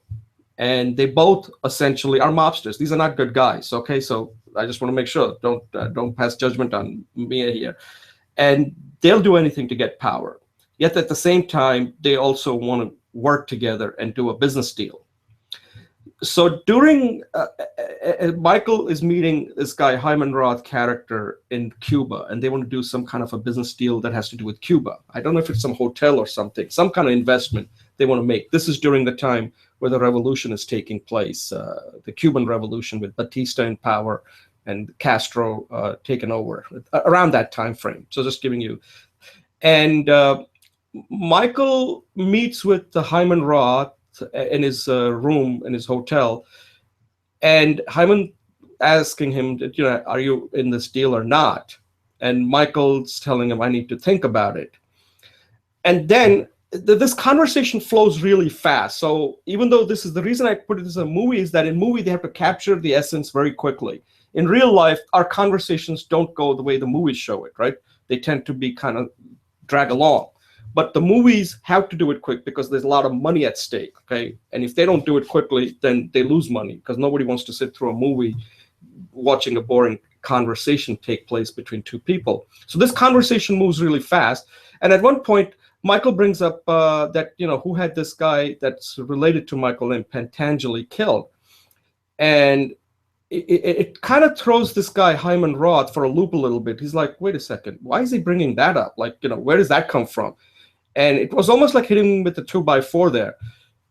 A: And they both essentially are mobsters. These are not good guys, okay? So I just want to make sure, don't pass judgment on me here. And they'll do anything to get power. Yet at the same time, they also want to work together and do a business deal. So during Michael is meeting this guy Hyman Roth character in Cuba, and they want to do some kind of a business deal that has to do with Cuba. I don't know if it's some hotel or something, some kind of investment they want to make. This is during the time where the revolution is taking place, the Cuban Revolution, with Batista in power and Castro taken over around that time frame. So just giving you, and Michael meets with the Hyman Roth in his room in his hotel, and Hyman asking him, are you in this deal or not? And Michael's telling him, I need to think about it. And then this conversation flows really fast. So even though this is the reason I put it as a movie, is that in movie they have to capture the essence very quickly. In real life, our conversations don't go the way the movies show it, right? They tend to be kind of drag along. But the movies have to do it quick because there's a lot of money at stake, okay? And if they don't do it quickly, then they lose money because nobody wants to sit through a movie watching a boring conversation take place between two people. So this conversation moves really fast. And at one point, Michael brings up that, who had this guy that's related to Michael named Pentangeli killed. And it kind of throws this guy, Hyman Roth, for a loop a little bit. He's like, wait a second, why is he bringing that up? Like, where does that come from? And it was almost like hitting him with a 2x4 there.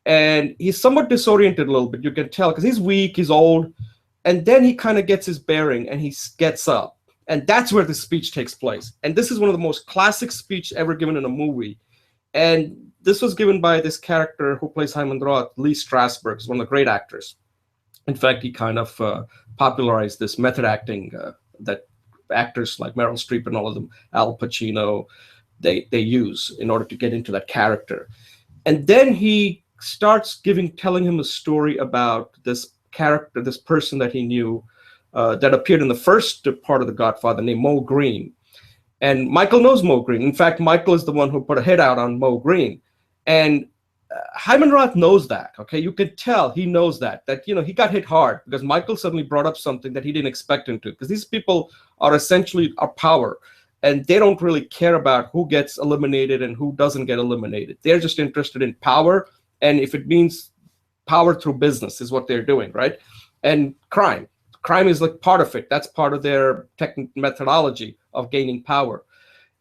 A: And he's somewhat disoriented a little bit, you can tell, because he's weak, he's old. And then he kind of gets his bearing and he gets up. And that's where the speech takes place. And this is one of the most classic speech ever given in a movie. And this was given by this character who plays Hyman Roth, Lee Strasberg, who's one of the great actors. In fact, he kind of popularized this method acting that actors like Meryl Streep and all of them, Al Pacino, they use in order to get into that character. And then he starts telling him a story about this character, this person that he knew that appeared in the first part of The Godfather, named Mo Green. And Michael knows Mo Green. In fact, Michael is the one who put a hit out on Mo Green. And Hyman Roth knows that, okay? You can tell he knows that he got hit hard because Michael suddenly brought up something that he didn't expect him to, because these people are essentially our power, and they don't really care about who gets eliminated and who doesn't get eliminated. They're just interested in power, and if it means power through business is what they're doing, right? And crime is like part of it. That's part of their methodology of gaining power.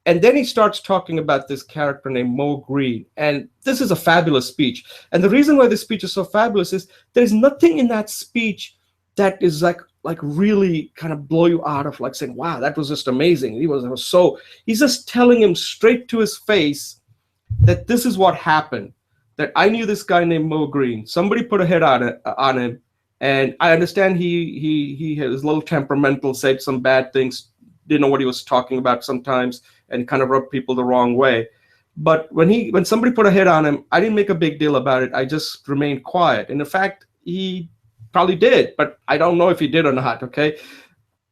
A: And then he starts talking about this character named Mo Green. And this is a fabulous speech. And the reason why this speech is so fabulous is there's nothing in that speech that is like really kind of blow you out of like saying, wow, that was just amazing. He's just telling him straight to his face that this is what happened, that I knew this guy named Mo Green. Somebody put a hit on him. And I understand he was a little temperamental, said some bad things, didn't know what he was talking about sometimes, and kind of rubbed people the wrong way. But when somebody put a hit on him, I didn't make a big deal about it. I just remained quiet. And in fact, he probably did, but I don't know if he did or not, okay?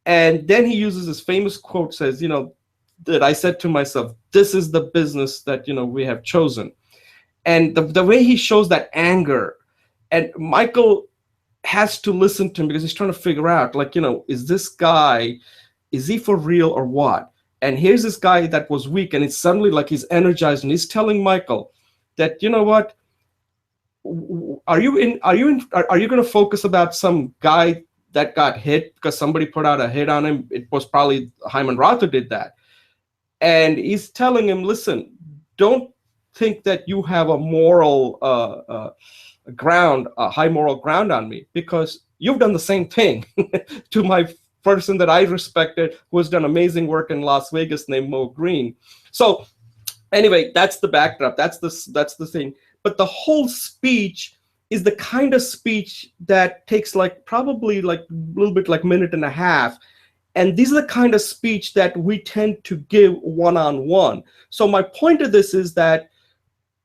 A: And then he uses this famous quote, says, that I said to myself, this is the business that, we have chosen. And the way he shows that anger, and Michael has to listen to him because he's trying to figure out, is this guy, is he for real or what? And here's this guy that was weak, and it's suddenly like he's energized, and he's telling Michael that, what, are you going to focus about some guy that got hit because somebody put out a hit on him? It was probably Hyman Roth who did that. And he's telling him, listen, don't think that you have a moral ground, a high moral ground on me, because you've done the same thing to my person that I respected who has done amazing work in Las Vegas named Mo Green. So anyway, that's the backdrop. That's the thing. But the whole speech is the kind of speech that takes like probably like a little bit like minute and a half. And these are the kind of speech that we tend to give one-on-one. So my point of this is that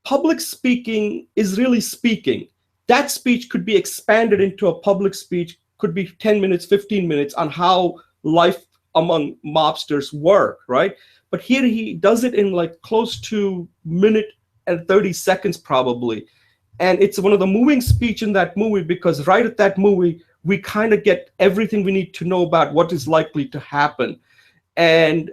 A: public speaking is really speaking. That speech could be expanded into a public speech, could be 10 minutes, 15 minutes on how life among mobsters work, right? But here he does it in like close to minute and 30 seconds probably. And it's one of the moving speech in that movie because right at that movie, we kind of get everything we need to know about what is likely to happen. And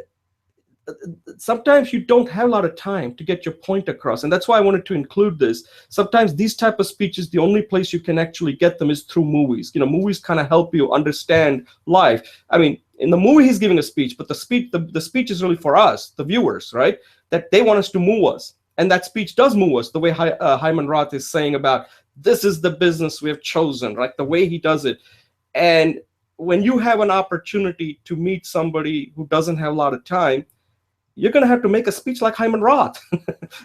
A: sometimes you don't have a lot of time to get your point across, and that's why I wanted to include this. Sometimes these type of speeches, the only place you can actually get them is through movies. Movies kind of help you understand life. I mean, in the movie he's giving a speech, but the speech is really for us, the viewers, right? That they want us to move us, and that speech does move us. The way Hyman Roth is saying about this is the business we have chosen, right? The way he does it. And when you have an opportunity to meet somebody who doesn't have a lot of time, you're going to have to make a speech like Hyman Roth.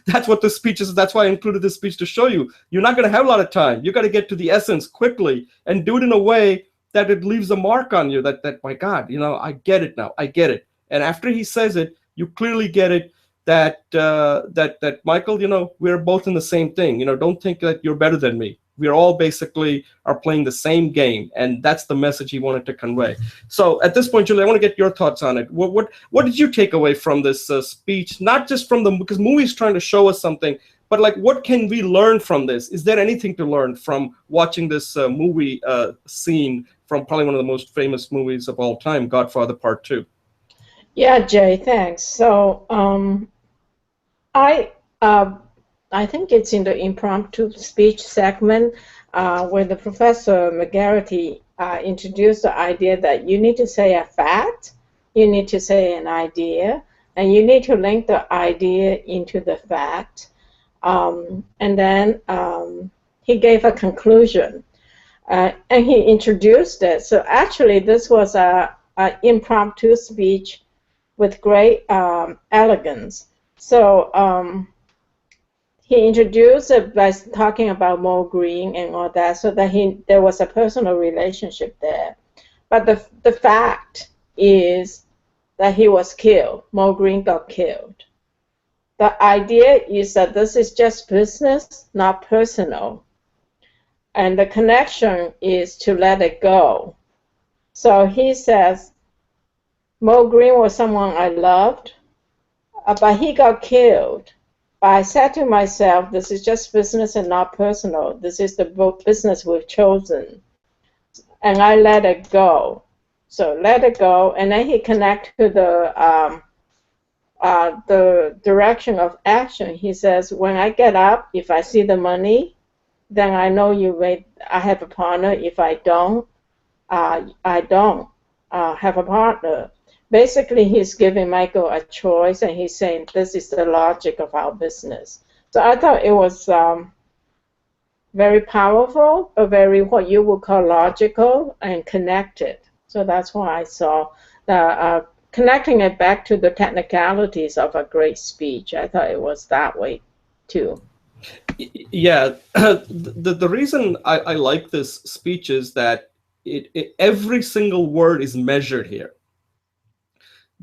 A: That's what this speech is. That's why I included this speech to show you. You're not going to have a lot of time. You got to get to the essence quickly and do it in a way that it leaves a mark on you. That my God, I get it now. I get it. And after he says it, you clearly get it. That Michael, we're both in the same thing. Don't think that you're better than me. We're all basically are playing the same game, and that's the message he wanted to convey. So at this point, Julie, I want to get your thoughts on it. What did you take away from this speech? Not just from because movie's trying to show us something, but like what can we learn from this? Is there anything to learn from watching this movie scene from probably one of the most famous movies of all time, Godfather Part 2?
B: Yeah, Jay, thanks. So I think it's in the impromptu speech segment where the Professor McGarity introduced the idea that you need to say a fact, you need to say an idea, and you need to link the idea into the fact. And then he gave a conclusion, and he introduced it. So actually, this was an impromptu speech with great elegance. So he introduced it by talking about Mo Green and all that, so that there was a personal relationship there. But the fact is that he was killed. Mo Green got killed. The idea is that this is just business, not personal. And the connection is to let it go. So he says, Mo Green was someone I loved, but he got killed. But I said to myself, this is just business and not personal. This is the business we've chosen. And I let it go. So let it go. And then he connected to the direction of action. He says, when I get up, if I see the money, then I know I have a partner. If I don't, I don't have a partner. Basically, he's giving Michael a choice, and he's saying, this is the logic of our business. So I thought it was very powerful, but very what you would call logical and connected. So that's why I saw connecting it back to the technicalities of a great speech. I thought it was that way, too.
A: Yeah, the reason I like this speech is that every single word is measured here.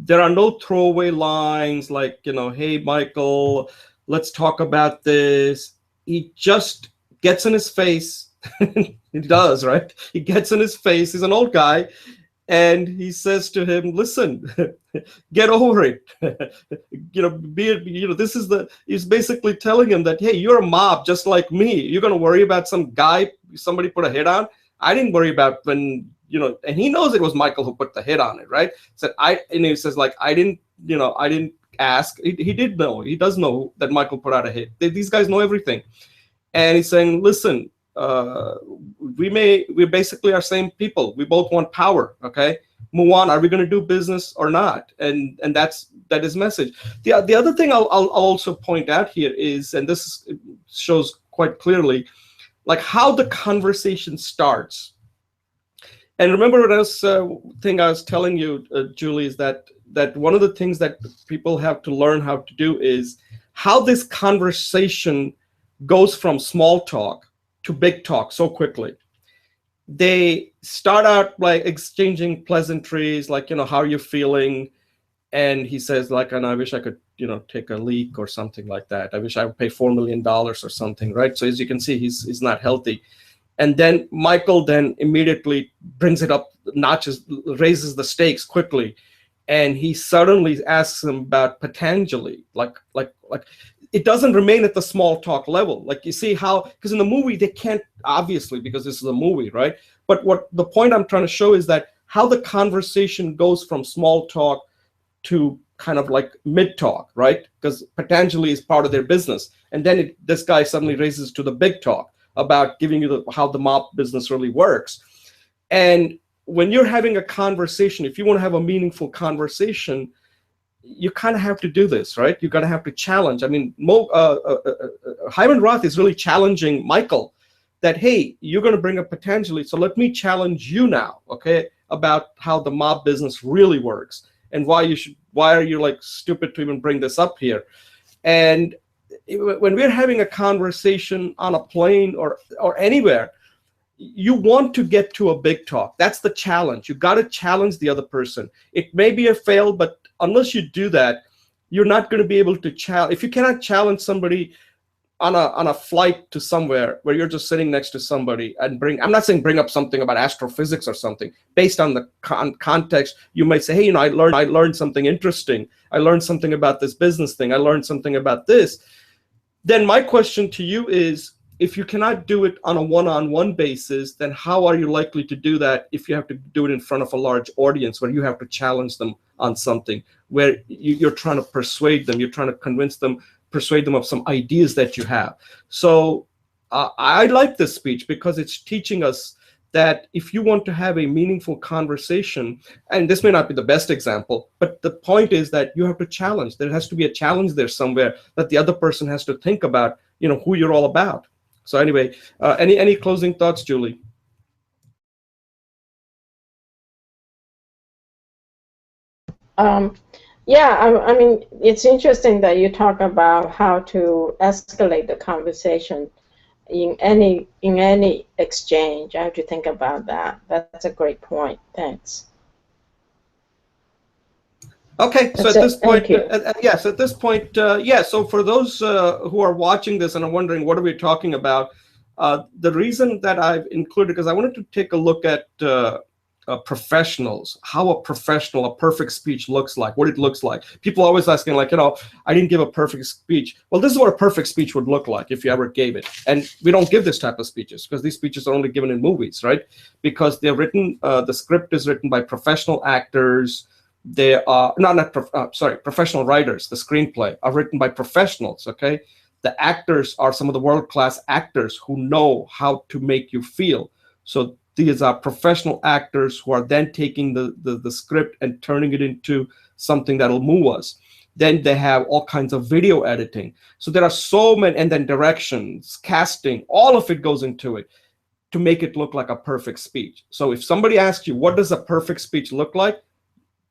A: There are no throwaway lines like, hey, Michael, let's talk about this. He just gets in his face. He does, right? He gets in his face. He's an old guy. And he says to him, listen, get over it. He's basically telling him that, hey, you're a mob just like me. You're going to worry about some guy somebody put a hit on? I didn't worry about when, and he knows it was Michael who put the hit on it, right? And he says, like, I didn't ask. He did know. He does know that Michael put out a hit. These guys know everything. And he's saying, listen, we basically are same people. We both want power. Okay, Muwan, are we going to do business or not? And that is message. The other thing I'll also point out here is, and this shows quite clearly, like how the conversation starts. And remember what else thing I was telling you, Julie, is that one of the things that people have to learn how to do is how this conversation goes from small talk to big talk so quickly. They start out like exchanging pleasantries, like, how are you feeling? And he says, like, and I wish I could, take a leak or something like that. I wish I would pay $4 million or something, right? So as you can see, he's not healthy. And then Michael then immediately brings it up, notches, raises the stakes quickly, and he suddenly asks him about Patanjali. Like it doesn't remain at the small talk level. Like, you see how, because in the movie they can't, obviously, because this is a movie, right? But what the point I'm trying to show is that how the conversation goes from small talk to kind of like mid talk, right? Because Patanjali is part of their business, and then this guy suddenly raises to the big talk about giving you how the mop business really works. And when you're having a conversation, if you want to have a meaningful conversation, you kind of have to do this, right? You got to have to challenge. I mean, Hyman Roth is really challenging Michael that, hey, you're going to bring up Patanjali, so let me challenge you now, okay, about how the mob business really works and why are you like stupid to even bring this up here. And when we're having a conversation on a plane or anywhere, you want to get to a big talk. That's the challenge. You got to challenge the other person. It may be a fail, but unless you do that, you're not going to be able to challenge. If you cannot challenge somebody on a flight to somewhere where you're just sitting next to somebody and I'm not saying bring up something about astrophysics or something. Based on the context, you might say, hey, I learned something interesting. I learned something about this business thing. I learned something about this. Then my question to you is, if you cannot do it on a one-on-one basis, then how are you likely to do that if you have to do it in front of a large audience where you have to challenge them on something, where you're trying to persuade them, you're trying to persuade them of some ideas that you have. So I like this speech because it's teaching us that if you want to have a meaningful conversation, and this may not be the best example, but the point is that you have to challenge. There has to be a challenge there somewhere that the other person has to think about, who you're all about. So anyway, any closing thoughts, Julie?
B: Yeah, I mean, it's interesting that you talk about how to escalate the conversation in any exchange. I have to think about that. That's a great point. Thanks.
A: Okay, so at this point,
B: thank you.
A: yes, at this point, yeah. So for those who are watching this and are wondering what are we talking about, the reason that I've included, because I wanted to take a look at professionals, how a perfect speech looks like, what it looks like. People are always asking, like, I didn't give a perfect speech. Well, this is what a perfect speech would look like if you ever gave it. And we don't give this type of speeches because these speeches are only given in movies, right? Because they're written, the script is written by professional actors. They are professional writers. The screenplay are written by professionals. Okay, the actors are some of the world-class actors who know how to make you feel. So these are professional actors who are then taking the script and turning it into something that'll move us. Then they have all kinds of video editing. So there are so many, and then directions, casting, all of it goes into it to make it look like a perfect speech. So if somebody asks you, what does a perfect speech look like?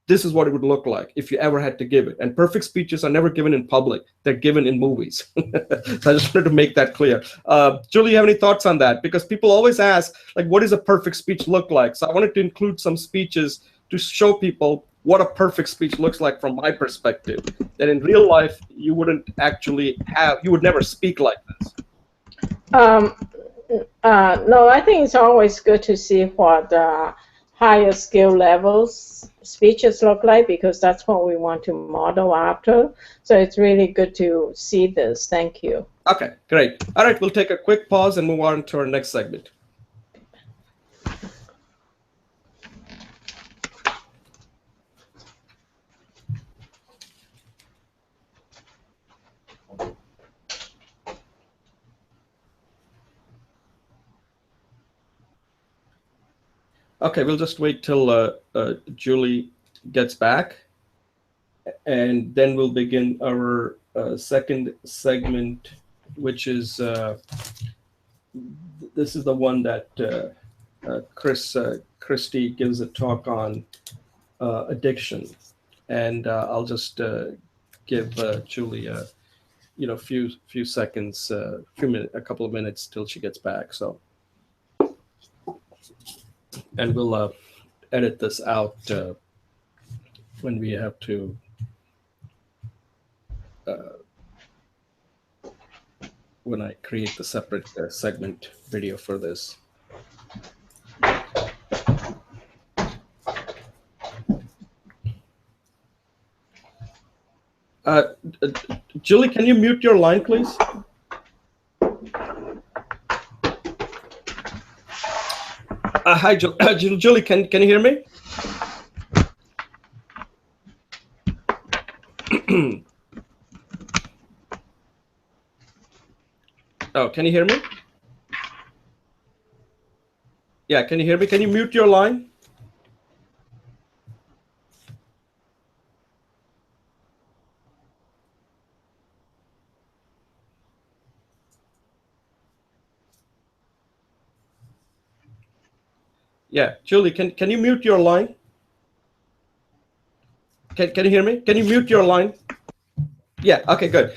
A: This is what it would look like if you ever had to give it. And perfect speeches are never given in public. They're given in movies. So I just wanted to make that clear. Julie, you have any thoughts on that? Because people always ask, like, what does a perfect speech look like? So I wanted to include some speeches to show people what a perfect speech looks like from my perspective. That in real life, you wouldn't actually you would never speak like this.
B: No, I think it's always good to see what higher skill levels speeches look like, because that's what we want to model after. So it's really good to see this. Thank you.
A: Okay, great. All right, we'll take a quick pause and move on to our next segment. Okay, we'll just wait till Julie gets back, and then we'll begin our second segment, which is this is the one that Christie gives a talk on addiction, and I'll just give Julie few seconds, a couple of minutes till she gets back. So, and we'll edit this out when we have to. Uh, when I create the separate segment video for this. Uh, uh, Julie, can you mute your line, please? Hi, Julie. Can you hear me? Oh, can you hear me? Yeah, can you hear me? Can you mute your line? Yeah, Julie, can you mute your line? Can you hear me? Can you mute your line? Yeah. Okay. Good.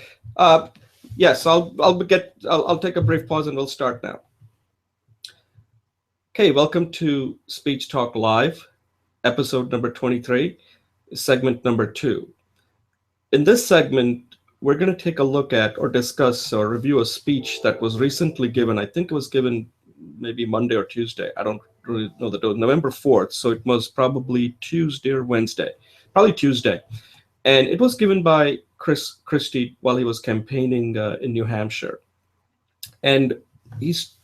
A: Yes, I'll take a brief pause and we'll start now. Okay. Welcome to Speech Talk Live, episode number 23, segment number 2. In this segment, we're going to take a look at or discuss or review a speech that was recently given. I think it was given maybe Monday or Tuesday. I don't really know the date. November 4th. So it was probably Tuesday or Wednesday. Probably Tuesday. And it was given by Christie while he was campaigning in New Hampshire. And he's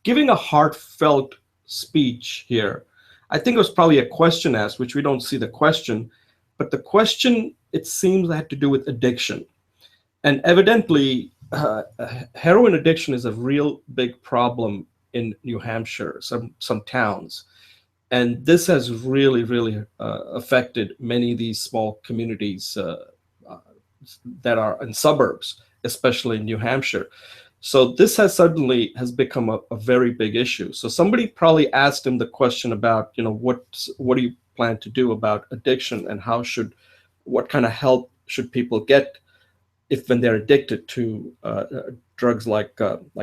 A: giving a heartfelt speech here. I think it was probably a question asked, which we don't see the question. But the question, it seems, had to do with addiction. And evidently, heroin addiction is a real big problem in New Hampshire, some towns. And this has really, really affected many of these small communities that are in suburbs, especially in New Hampshire. So this has become a very big issue. So somebody probably asked him the question about, what do you plan to do about addiction, and what kind of help should people get when they're addicted to drugs like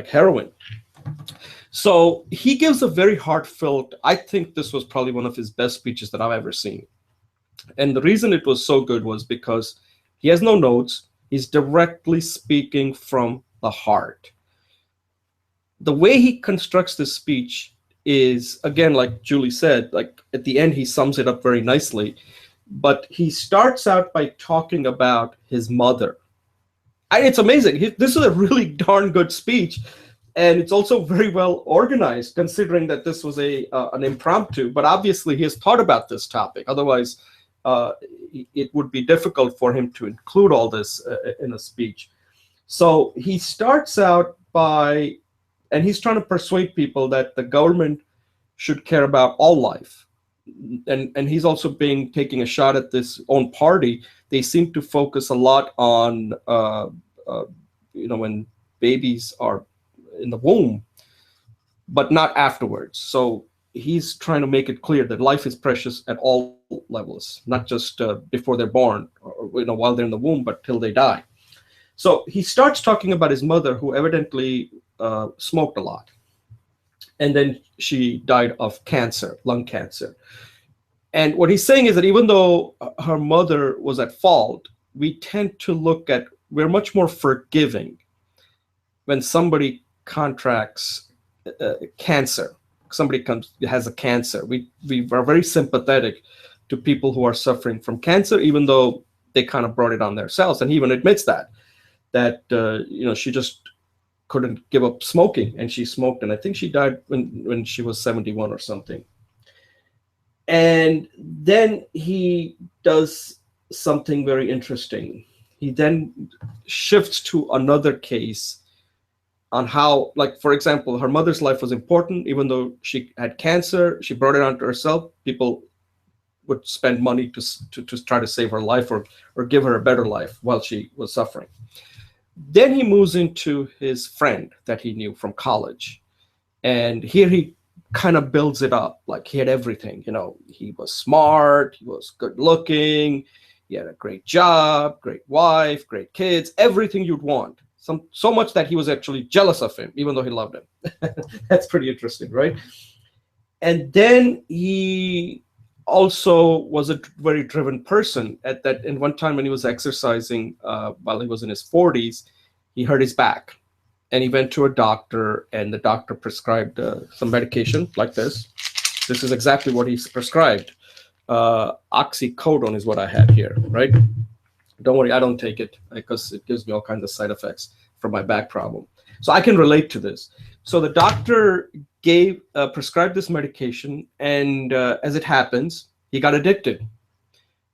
A: heroin. So he gives a very heartfelt, I think this was probably one of his best speeches that I've ever seen. And the reason it was so good was because he has no notes. He's directly speaking from the heart. The way he constructs this speech is, again, like Julie said, like at the end, he sums it up very nicely. But he starts out by talking about his mother. It's amazing. This is a really darn good speech. And it's also very well organized, considering that this was an impromptu. But obviously, he has thought about this topic. Otherwise, it would be difficult for him to include all this in a speech. So he starts out and he's trying to persuade people that the government should care about all life. And he's also taking a shot at this own party. They seem to focus a lot on, when babies are in the womb, but not afterwards. So he's trying to make it clear that life is precious at all levels, not just before they're born or while they're in the womb, but till they die. So he starts talking about his mother, who evidently smoked a lot. And then she died of cancer, lung cancer. And what he's saying is that even though her mother was at fault, we're much more forgiving when somebody contracts cancer. Somebody has a cancer. We are very sympathetic to people who are suffering from cancer, even though they kind of brought it on themselves. And he even admits that she just couldn't give up smoking, and she smoked, and I think she died when she was 71 or something. And then he does something very interesting. He then shifts to another case on how, like, for example, her mother's life was important. Even though she had cancer, she brought it onto herself. People would spend money to try to save her life or give her a better life while she was suffering. Then he moves into his friend that he knew from college. And here he kind of builds it up. Like he had everything, you know, he was smart, he was good looking, he had a great job, great wife, great kids, everything you'd want. So much that he was actually jealous of him, even though he loved him. That's pretty interesting, right? And then he also was a very driven person. At that, in one time when he was exercising, while he was in his 40s, he hurt his back, and he went to a doctor, and the doctor prescribed some medication like this. This is exactly what he prescribed. Oxycodone is what I had here, right? Don't worry, I don't take it because it gives me all kinds of side effects from my back problem. So I can relate to this. So the doctor gave prescribed this medication, and as it happens, he got addicted.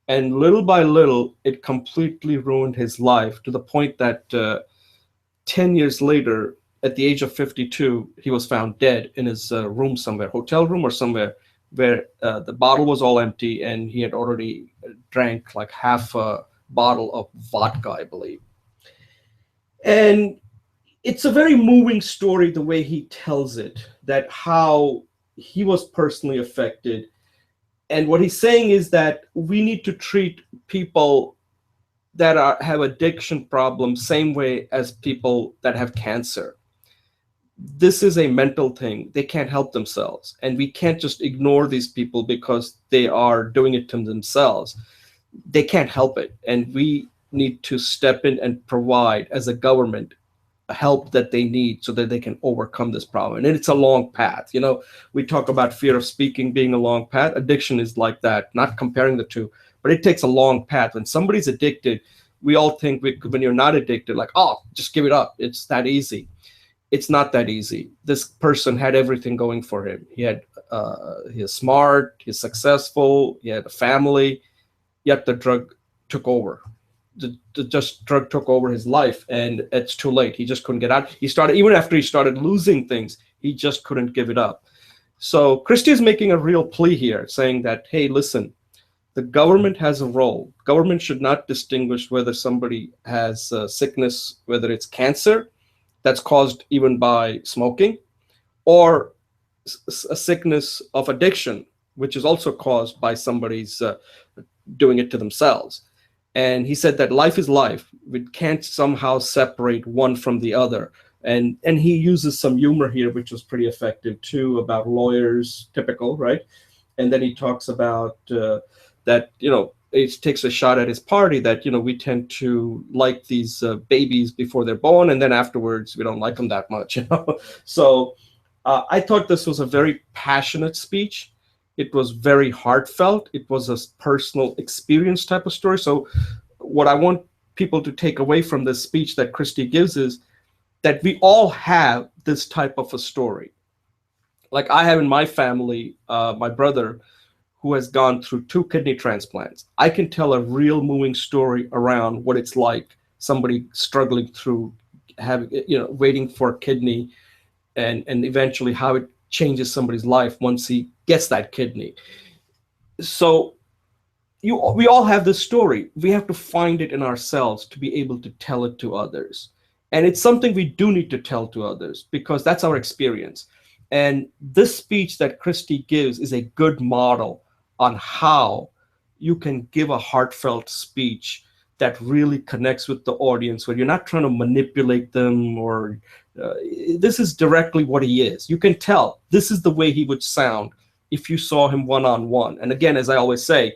A: And little by little, it completely ruined his life to the point that 10 years later, at the age of 52, he was found dead in his room somewhere, hotel room or somewhere, where the bottle was all empty and he had already drank like half a bottle of vodka, I believe. And it's a very moving story the way he tells it, that how he was personally affected. And what he's saying is that we need to treat people that have addiction problems same way as people that have cancer. This is a mental thing. They can't help themselves. And we can't just ignore these people because they are doing it to themselves. They can't help it. And we need to step in and provide, as a government, help that they need so that they can overcome this problem. And it's a long path. You know, we talk about fear of speaking being a long path. Addiction is like that, not comparing the two, but it takes a long path. When somebody's addicted, we all think when you're not addicted, like, oh, just give it up. It's that easy. It's not that easy. This person had everything going for him. He is smart, he's successful, he had a family, yet the drug took over. The drug took over his life, and it's too late. He just couldn't get out. He started, even after he started losing things, he just couldn't give it up. So Christie is making a real plea here, saying that, hey, listen, the government has a role. Government should not distinguish whether somebody has sickness, whether it's cancer that's caused even by smoking, or a sickness of addiction, which is also caused by somebody's doing it to themselves. And he said that life is life. We can't somehow separate one from the other. And he uses some humor here, which was pretty effective too, about lawyers, typical, right? And then he talks about that, you know, he takes a shot at his party that, you know, we tend to like these babies before they're born, and then afterwards we don't like them that much, you know. So I thought this was a very passionate speech. It was very heartfelt. It was a personal experience type of story. So what I want people to take away from this speech that Christie gives is that we all have this type of a story. Like I have in my family, my brother, who has gone through 2 kidney transplants. I can tell a real moving story around what it's like, somebody struggling through having, you know, waiting for a kidney, and eventually how it changes somebody's life once he gets that kidney. So we all have this story. We have to find it in ourselves to be able to tell it to others. And it's something we do need to tell to others because that's our experience. And this speech that Christie gives is a good model on how you can give a heartfelt speech that really connects with the audience, where you're not trying to manipulate them or this is directly what he is. You can tell this is the way he would sound if you saw him one-on-one. And again, as I always say,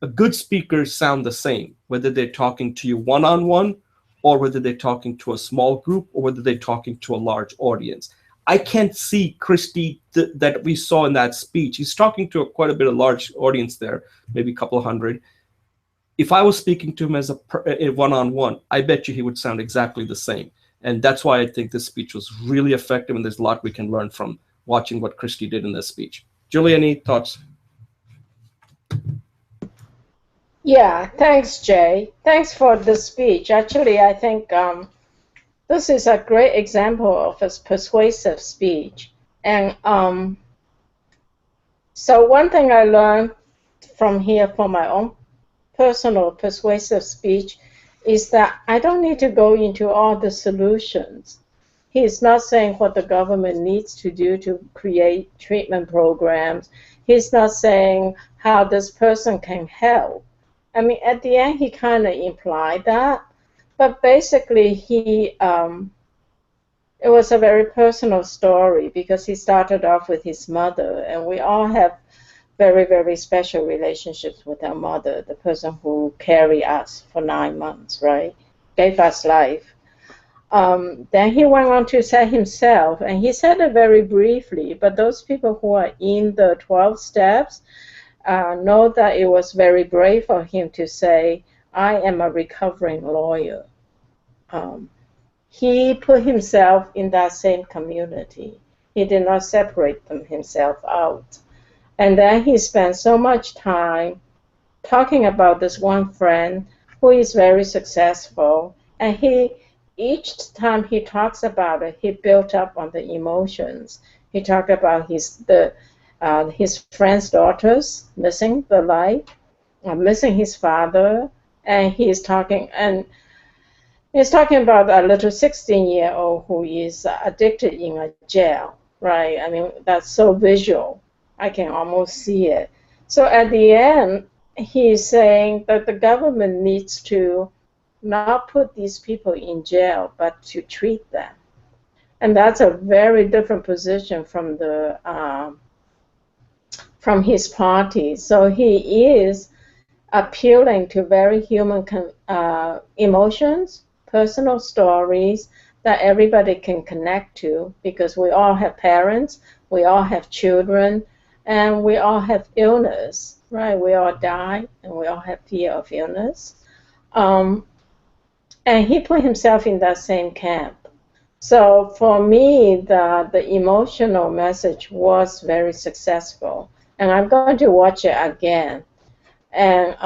A: a good speakers sound the same, whether they're talking to you one-on-one or whether they're talking to a small group or whether they're talking to a large audience. I can't see Christie that we saw in that speech. He's talking to quite a bit of large audience there, maybe a couple of hundred. If I was speaking to him as a one-on-one, I bet you he would sound exactly the same. And that's why I think this speech was really effective, and there's a lot we can learn from watching what Christie did in this speech. Julie, any thoughts?
B: Yeah, thanks, Jay. Thanks for the speech. Actually, I think this is a great example of a persuasive speech. And so one thing I learned from here for my own personal persuasive speech is that I don't need to go into all the solutions. He's not saying what the government needs to do to create treatment programs. He's not saying how this person can help. I mean, at the end, he kind of implied that, but basically, it was a very personal story because he started off with his mother, and we all have very, very special relationships with our mother, the person who carried us for 9 months, right? Gave us life. Then he went on to say himself, and he said it very briefly, but those people who are in the 12 steps know that it was very brave for him to say, I am a recovering lawyer. Um, he put himself in that same community. He did not separate himself out. And then he spent so much time talking about this one friend who is very successful. And each time he talks about it, he built up on the emotions. He talked about his friend's daughters missing the life, missing his father, and he's talking about a little 16-year-old who is addicted in a jail, right? I mean, that's so visual. I can almost see it. So at the end, he's saying that the government needs to not put these people in jail, but to treat them. And that's a very different position from his party. So he is appealing to very human emotions, personal stories that everybody can connect to, because we all have parents, we all have children, and we all have illness, right? We all die, and we all have fear of illness. Um, and he put himself in that same camp. So for me, the emotional message was very successful, and I'm going to watch it again. And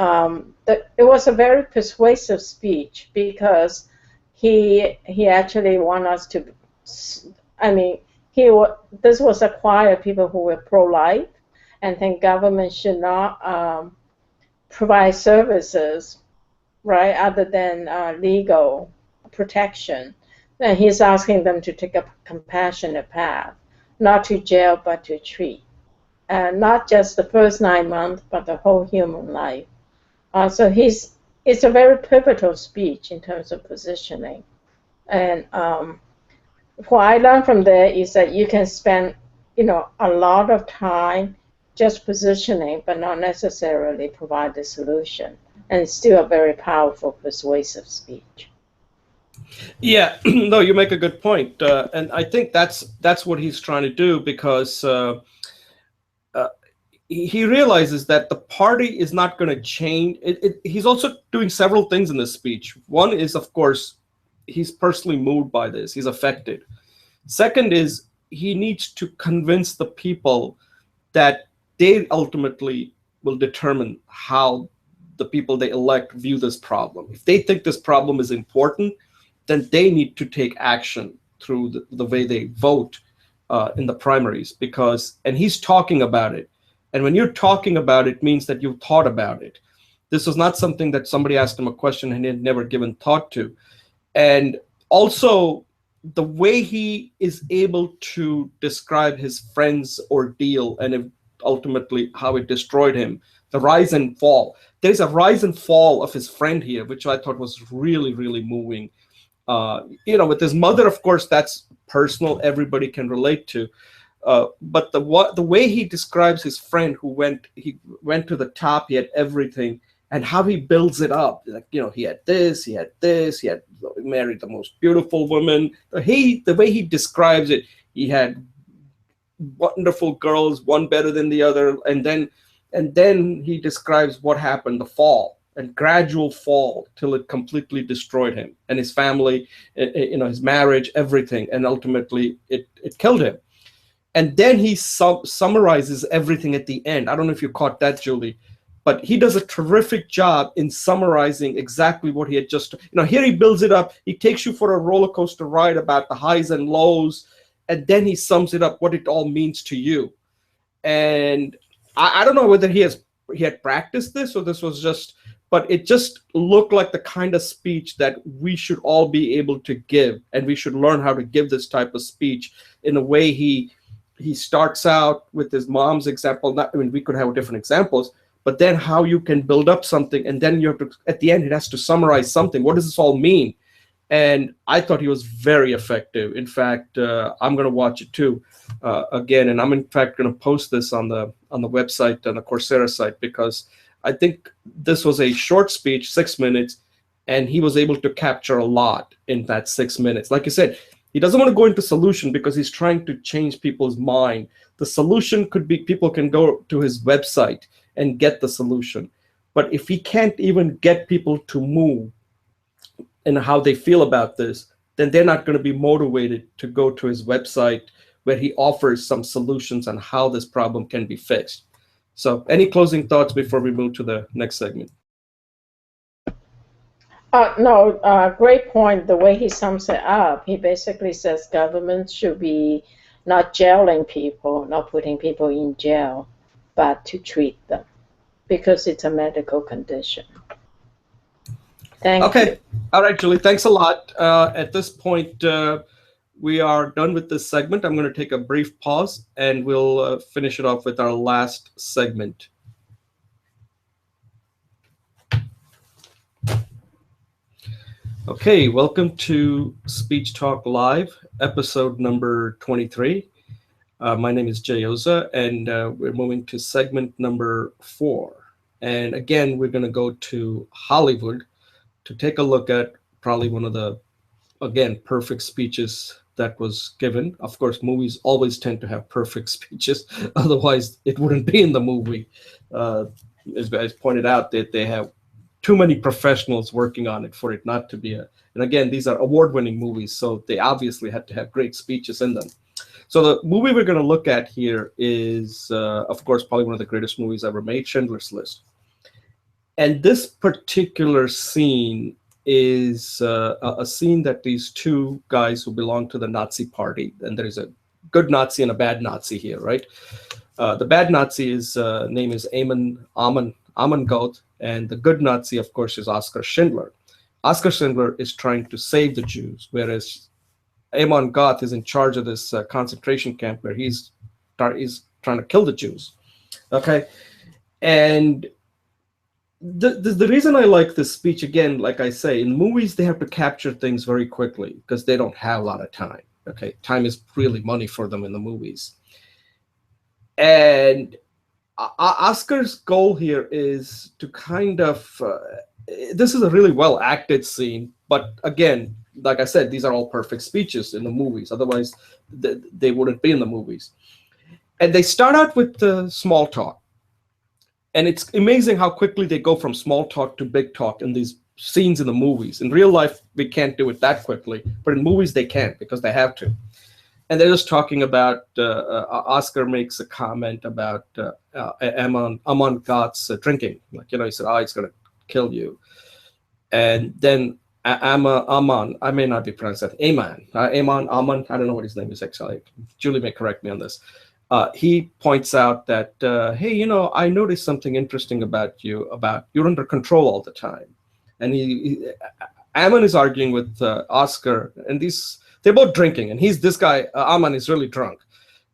B: it was a very persuasive speech because he actually wanted us to. I mean, this was a choir of people who were pro-life and think government should not provide services, right, other than legal protection. And he's asking them to take a compassionate path, not to jail, but to treat. And not just the first 9 months, but the whole human life. So it's a very pivotal speech in terms of positioning. And what I learned from there is that you can spend, a lot of time just positioning, but not necessarily provide the solution. And it's still a very powerful, persuasive speech.
A: Yeah, no, you make a good point, and I think that's what he's trying to do, because he realizes that the party is not going to change. He's also doing several things in this speech. One is, of course, he's personally moved by this. He's affected. Second is he needs to convince the people that they ultimately will determine how the people they elect view this problem. If they think this problem is important, then they need to take action through the way they vote in the primaries. And he's talking about it. And when you're talking about it, means that you've thought about it. This was not something that somebody asked him a question and he had never given thought to. And also, the way he is able to describe his friend's ordeal and ultimately how it destroyed him, the rise and fall. There's a rise and fall of his friend here, which I thought was really, really moving. With his mother, of course, that's personal. Everybody can relate to. But the way he describes his friend who went to the top, he had everything, and how he builds it up. Like, he had this, he had married the most beautiful woman. The way he describes it, he had wonderful girls, one better than the other, and then he describes what happened, the fall, and gradual fall till it completely destroyed him and his family, his marriage, everything, and ultimately it killed him. And then he summarizes everything at the end. I don't know if you caught that, Julie, but he does a terrific job in summarizing exactly what he had just, here he builds it up. He takes you for a roller coaster ride about the highs and lows, and then he sums it up, what it all means to you. And I don't know whether he had practiced this or this was just, but it just looked like the kind of speech that we should all be able to give, and we should learn how to give this type of speech in a way. He starts out with his mom's example. Not, I mean, we could have different examples, but then how you can build up something, and then you have to, at the end, it has to summarize something. What does this all mean? And I thought he was very effective. In fact, I'm going to watch it too again, and I'm in fact going to post this on the website, on the Coursera site, because I think this was a short speech, 6 minutes, and he was able to capture a lot in that 6 minutes. Like I said, he doesn't want to go into solution because he's trying to change people's mind. The solution could be people can go to his website and get the solution. But if he can't even get people to move and how they feel about this, then they're not going to be motivated to go to his website where he offers some solutions on how this problem can be fixed. So any closing thoughts before we move to the next segment?
B: No, great point. The way he sums it up, he basically says government should be not jailing people, not putting people in jail, but to treat them because it's a medical condition. Thank you.
A: Okay. All right, Julie, thanks a lot. At this point, we are done with this segment. I'm going to take a brief pause and we'll finish it off with our last segment. Okay, welcome to Speech Talk Live, episode number 23. My name is Jay Oza, and we're moving to segment number 4. And again, we're going to go to Hollywood to take a look at probably one of the, again, perfect speeches that was given. Of course, movies always tend to have perfect speeches, otherwise it wouldn't be in the movie. As guys pointed out, that they have too many professionals working on it for it not to be and again, these are award-winning movies, so they obviously had to have great speeches in them. So the movie we're going to look at here is, of course, probably one of the greatest movies ever made, Schindler's List. And this particular scene is a scene that these two guys who belong to the Nazi party, and there's a good Nazi and a bad Nazi here, right? The bad Nazi is name is Amon Goth, and the good Nazi, of course, is Oskar Schindler. Oskar Schindler is trying to save the Jews, whereas Amon Goth is in charge of this concentration camp where he's trying to kill the Jews. Okay, and the reason I like this speech, again, like I say, in movies they have to capture things very quickly because they don't have a lot of time. Okay, time is really money for them in the movies. And Oscar's goal here is to kind of, this is a really well acted scene, but again, like I said, these are all perfect speeches in the movies. Otherwise, they wouldn't be in the movies. And they start out with small talk. And it's amazing how quickly they go from small talk to big talk in these scenes in the movies. In real life, we can't do it that quickly, but in movies they can because they have to. And they're just talking about, Oscar makes a comment about Amon Goth's drinking. Like, he said, oh, it's going to kill you. And then Amon, I may not be pronouncing that, Amon, I don't know what his name is actually. Julie may correct me on this. He points out that, hey, I noticed something interesting about you, about you're under control all the time. And Amon is arguing with Oscar, and they're both drinking, and this guy, Amon, is really drunk.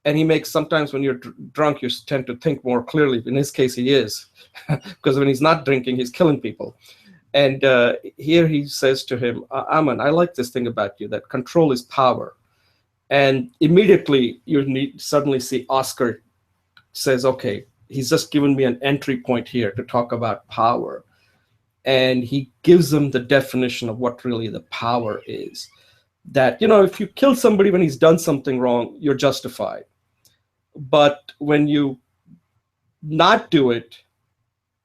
A: And he makes, sometimes when you're drunk, you tend to think more clearly. In his case, he is, because when he's not drinking, he's killing people. And here he says to him, Amon, I like this thing about you, that control is power. And immediately you suddenly see Oscar says, okay, he's just given me an entry point here to talk about power. And he gives them the definition of what really the power is. That, if you kill somebody when he's done something wrong, you're justified. But when you not do it,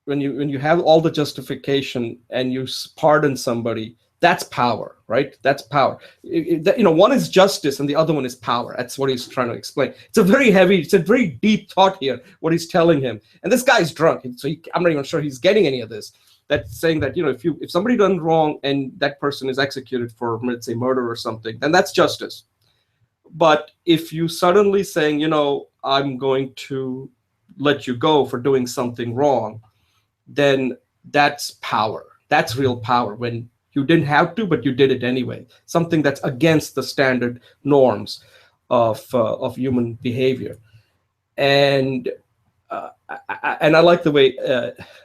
A: when you have all the justification and you pardon somebody, that's power, right? That's power. One is justice and the other one is power. That's what he's trying to explain. It's a very deep thought here, what he's telling him. And this guy's drunk, so I'm not even sure he's getting any of this. That's saying that, if somebody done wrong and that person is executed for, let's say, murder or something, then that's justice. But if you suddenly saying, I'm going to let you go for doing something wrong, then That's power. That's real power, when you didn't have to, but you did it anyway. Something that's against the standard norms of human behavior. And and I like the way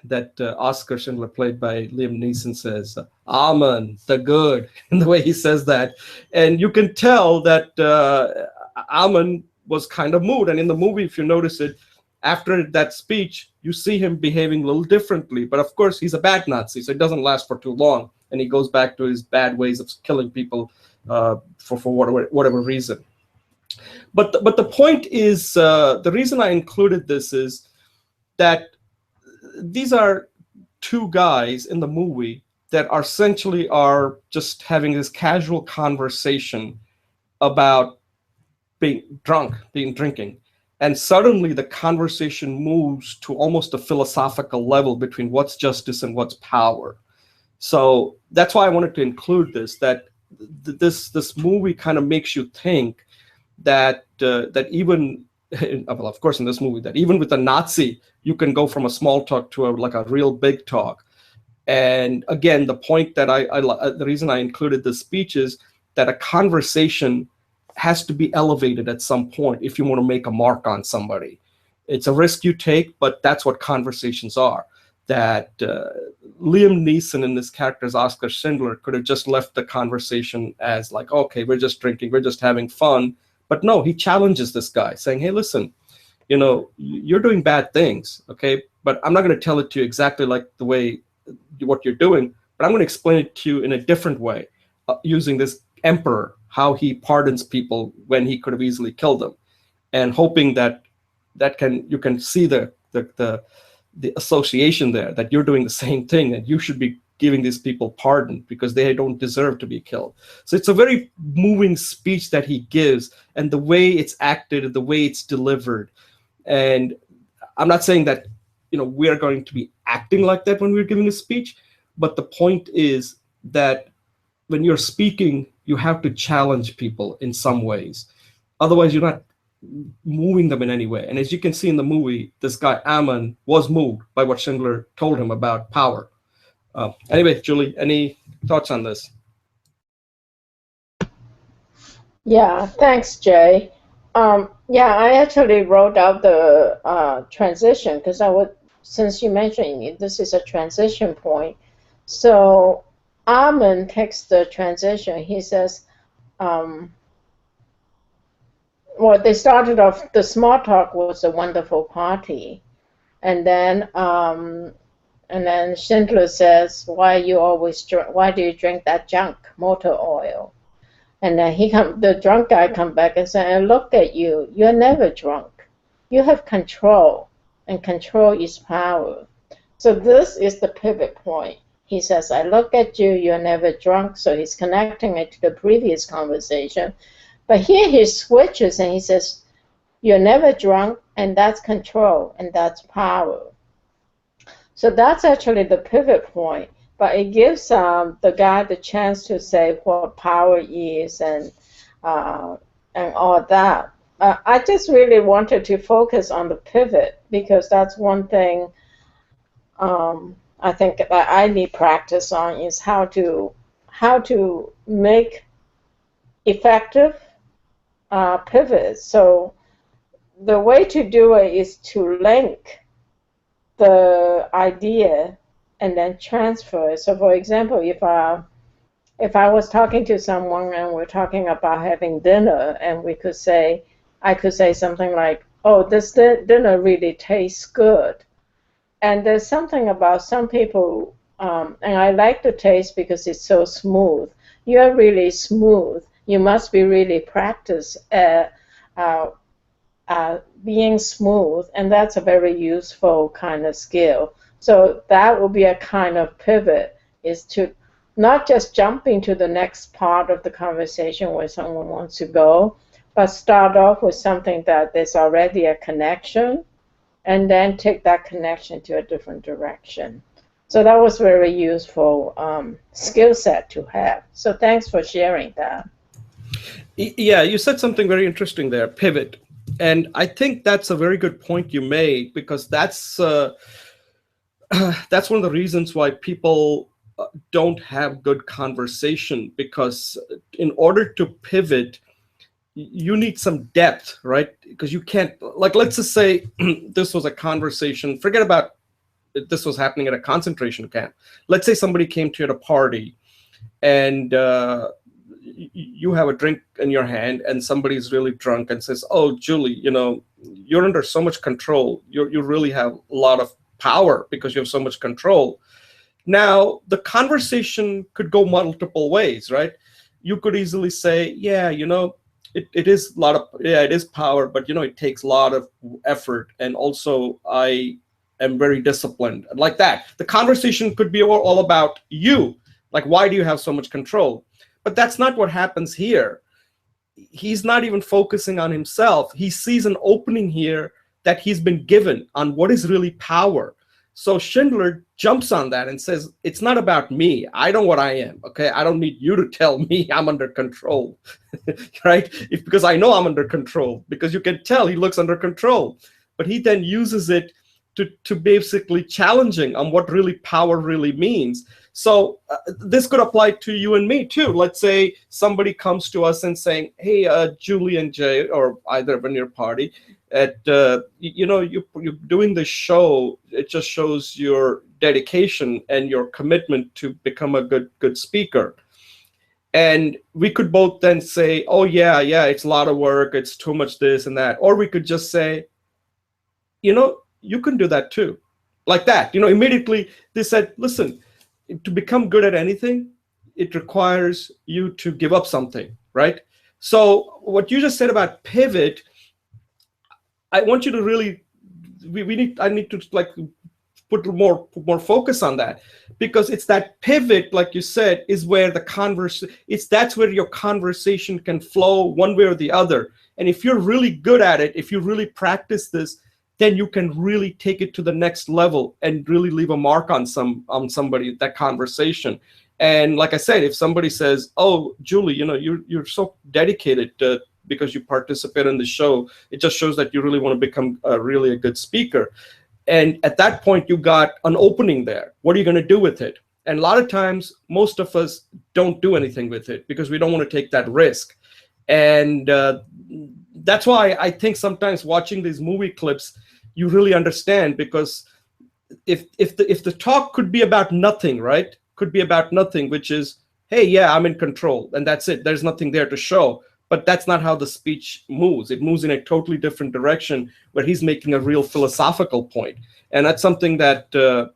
A: that Oscar Schindler, played by Liam Neeson, says "Amen, the good," and the way he says that, and you can tell that Amen was kind of moved. And in the movie, if you notice it, after that speech, you see him behaving a little differently. But of course, he's a bad Nazi, so it doesn't last for too long, and he goes back to his bad ways of killing people for whatever reason. But the point is, the reason I included this is that these are two guys in the movie that are essentially are just having this casual conversation about being drunk, being drinking. And suddenly the conversation moves to almost a philosophical level between what's justice and what's power. So that's why I wanted to include this, that this movie kind of makes you think that that even well, of course, in this movie, that even with a Nazi, you can go from a small talk to like a real big talk. And again, the point that the reason I included this speech is that a conversation has to be elevated at some point if you want to make a mark on somebody. It's a risk you take, but that's what conversations are. That Liam Neeson in this character as Oscar Schindler could have just left the conversation as like, okay, we're just drinking, we're just having fun. But no, he challenges this guy, saying, hey, listen, you're doing bad things, okay? But I'm not going to tell it to you exactly like the way what you're doing, but I'm going to explain it to you in a different way, using this emperor, how he pardons people when he could have easily killed them, and hoping that you can see the association there, that you're doing the same thing, and you should be giving these people pardon because they don't deserve to be killed. So it's a very moving speech that he gives, and the way it's acted, the way it's delivered. And I'm not saying that we are going to be acting like that when we're giving a speech, but the point is that when you're speaking, you have to challenge people in some ways. Otherwise, you're not moving them in any way. And as you can see in the movie, this guy Ammon was moved by what Schindler told him about power. Anyway, Julie, any thoughts on this?
B: Yeah, thanks, Jay. Yeah, I actually wrote out the transition because since you mentioned it, this is a transition point. So Armin takes the transition. He says, well, they started off, the small talk was a wonderful party. And then Schindler says, why do you drink that junk, motor oil? And then the drunk guy come back and say, I look at you, you're never drunk. You have control, and control is power. So this is the pivot point. He says, I look at you, you're never drunk. So he's connecting it to the previous conversation. But here he switches and he says, you're never drunk, and that's control, and that's power. So that's actually the pivot point. But it gives the guy the chance to say what power is and all that. I just really wanted to focus on the pivot because that's one thing I think that I need practice on, is how to make effective pivots. So the way to do it is to link the idea and then transfer it. So for example, if I was talking to someone and we're talking about having dinner, and I could say something like, oh, this dinner really tastes good. And there's something about some people, and I like the taste because it's so smooth. You're really smooth. You must be really practiced at being smooth, and that's a very useful kind of skill. So that will be a kind of pivot, is to not just jump into the next part of the conversation where someone wants to go, but start off with something that there's already a connection, and then take that connection to a different direction. So that was very useful skill set to have. So thanks for sharing that.
A: Yeah, you said something very interesting there, pivot. And I think that's a very good point you made, because that's that's one of the reasons why people don't have good conversation, because in order to pivot, you need some depth, right? Because you can't, like, let's just say this was a conversation, forget about this was happening at a concentration camp. Let's say somebody came to you at a party, and you have a drink in your hand, and somebody's really drunk and says, "Oh, Julie, you're under so much control. You really have a lot of power because you have so much control." Now, the conversation could go multiple ways, right? You could easily say, "Yeah, it is a lot of, yeah, it is power, but it takes a lot of effort, and also I am very disciplined," like that. The conversation could be all about you, like, why do you have so much control? But that's not what happens here. He's not even focusing on himself. He sees an opening here that he's been given on what is really power. So Schindler jumps on that and says, "It's not about me. I know what I am. Okay, I don't need you to tell me I'm under control." Right? Because I know I'm under control, because you can tell he looks under control. But he then uses it to basically challenging on what really power really means. So this could apply to you and me too. Let's say somebody comes to us and saying, "Hey, Julie and Jay, or either of in your party, at you're doing this show. It just shows your dedication and your commitment to become a good speaker." And we could both then say, "Oh yeah, it's a lot of work. It's too much this and that," or we could just say, "You can do that too," like that. Immediately they said, "Listen, to become good at anything, it requires you to give up something," right? So what you just said about pivot, I want you to really, I need to, like, put more focus on that, because it's that pivot, like you said, is where that's where your conversation can flow one way or the other. And if you're really good at it, if you really practice this, then you can really take it to the next level and really leave a mark on somebody, that conversation. And like I said, if somebody says, "Oh, Julie, you're so dedicated because you participate in the show, it just shows that you really want to become really a good speaker." And at that point, you got an opening there. What are you going to do with it? And a lot of times, most of us don't do anything with it because we don't want to take that risk. And that's why I think sometimes watching these movie clips, you really understand, because if the talk could be about nothing, right? Could be about nothing, which is, "Hey, yeah, I'm in control," and that's it. There's nothing there to show. But that's not how the speech moves. It moves in a totally different direction, where he's making a real philosophical point. And that's something that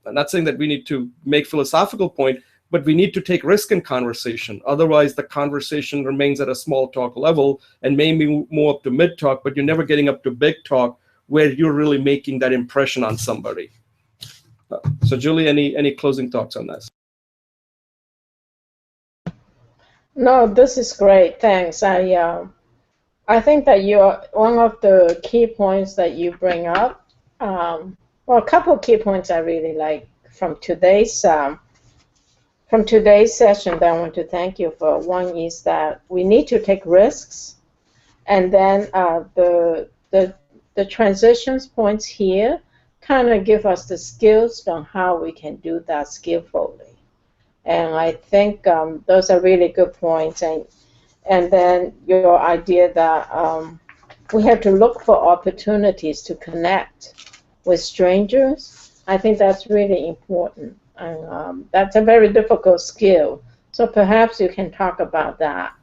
A: I'm not saying that we need to make philosophical point, but we need to take risk in conversation. Otherwise, the conversation remains at a small talk level and maybe more up to mid talk, but you're never getting up to big talk where you're really making that impression on somebody. So Julie, any closing thoughts on this?
B: No, this is great. Thanks. I think that one of the key points that you bring up. Well, a couple of key points I really like from today's session that I want to thank you for. One is that we need to take risks, and then the transitions points here kind of give us the skills on how we can do that skillfully. And I think those are really good points. And then your idea that we have to look for opportunities to connect with strangers, I think that's really important. And that's a very difficult skill. So perhaps you can talk about that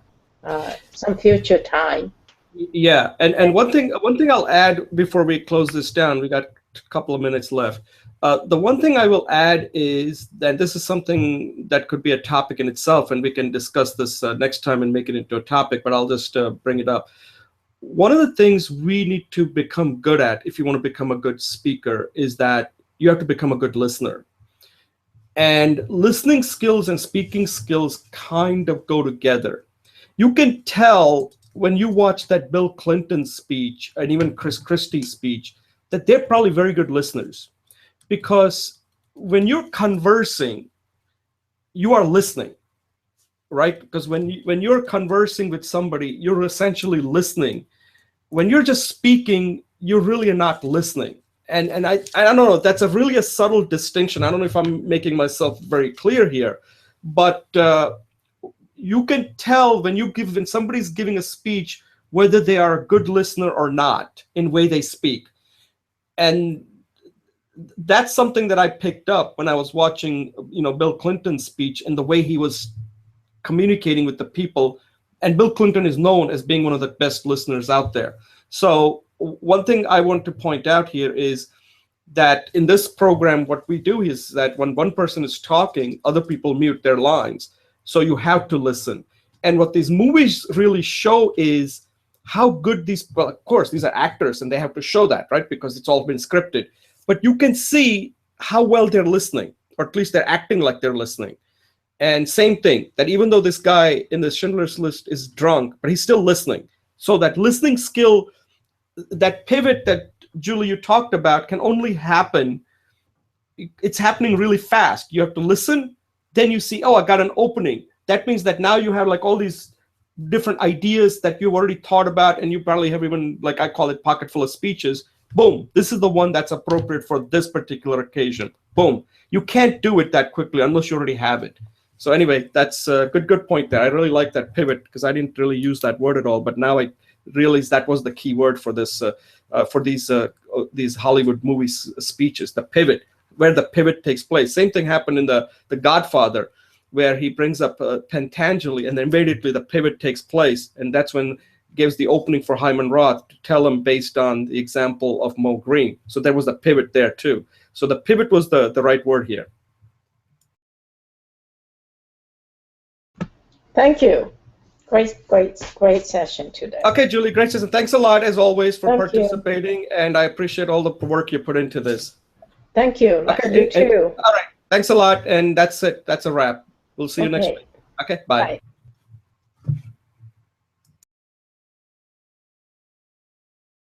B: some future time.
A: Yeah, and one thing I'll add before we close this down, we got a couple of minutes left. The one thing I will add is that this is something that could be a topic in itself, and we can discuss this next time and make it into a topic, but I'll just bring it up. One of the things we need to become good at, if you want to become a good speaker, is that you have to become a good listener. And listening skills and speaking skills kind of go together. You can tell when you watch that Bill Clinton speech and even Chris Christie's speech that they're probably very good listeners, because when you're conversing, you are listening, right? Because when you're conversing with somebody, you're essentially listening. When you're just speaking, you're really not listening. and I don't know, that's a really a subtle distinction. I don't know if I'm making myself very clear here, but you can tell when somebody's giving a speech whether they are a good listener or not in way they speak. And that's something that I picked up when I was watching, Bill Clinton's speech and the way he was communicating with the people. And Bill Clinton is known as being one of the best listeners out there. So one thing I want to point out here is that in this program, what we do is that when one person is talking, other people mute their lines. So you have to listen. And what these movies really show is how good well, of course, these are actors and they have to show that, right? Because it's all been scripted. But you can see how well they're listening, or at least they're acting like they're listening. And same thing, that even though this guy in the Schindler's List is drunk, but he's still listening. So that listening skill, that pivot that Julie, you talked about, can only happen. It's happening really fast. You have to listen, then you see, oh, I got an opening. That means that now you have like all these different ideas that you've already thought about, and you probably have even, like I call it, pocket full of speeches. Boom, this is the one that's appropriate for this particular occasion. Boom. You can't do it that quickly unless you already have it. So anyway, that's a good point there. I really like that pivot because I didn't really use that word at all, but now I realize that was the key word for this, for these Hollywood movies speeches, the pivot, where the pivot takes place. Same thing happened in the Godfather, where he brings up Pentangeli, and then immediately the pivot takes place, and that's when gives the opening for Hyman Roth to tell him based on the example of Mo Green. So there was a pivot there too. So the pivot was the right word here.
B: Thank you. Great session today.
A: Okay, Julie, great session. Thanks a lot, as always, for participating, and I appreciate all the work you put into this.
B: Thank you.
A: Okay,
B: you too.
A: All right. Thanks a lot, and that's it. That's a wrap. We'll see you next week. Okay, bye.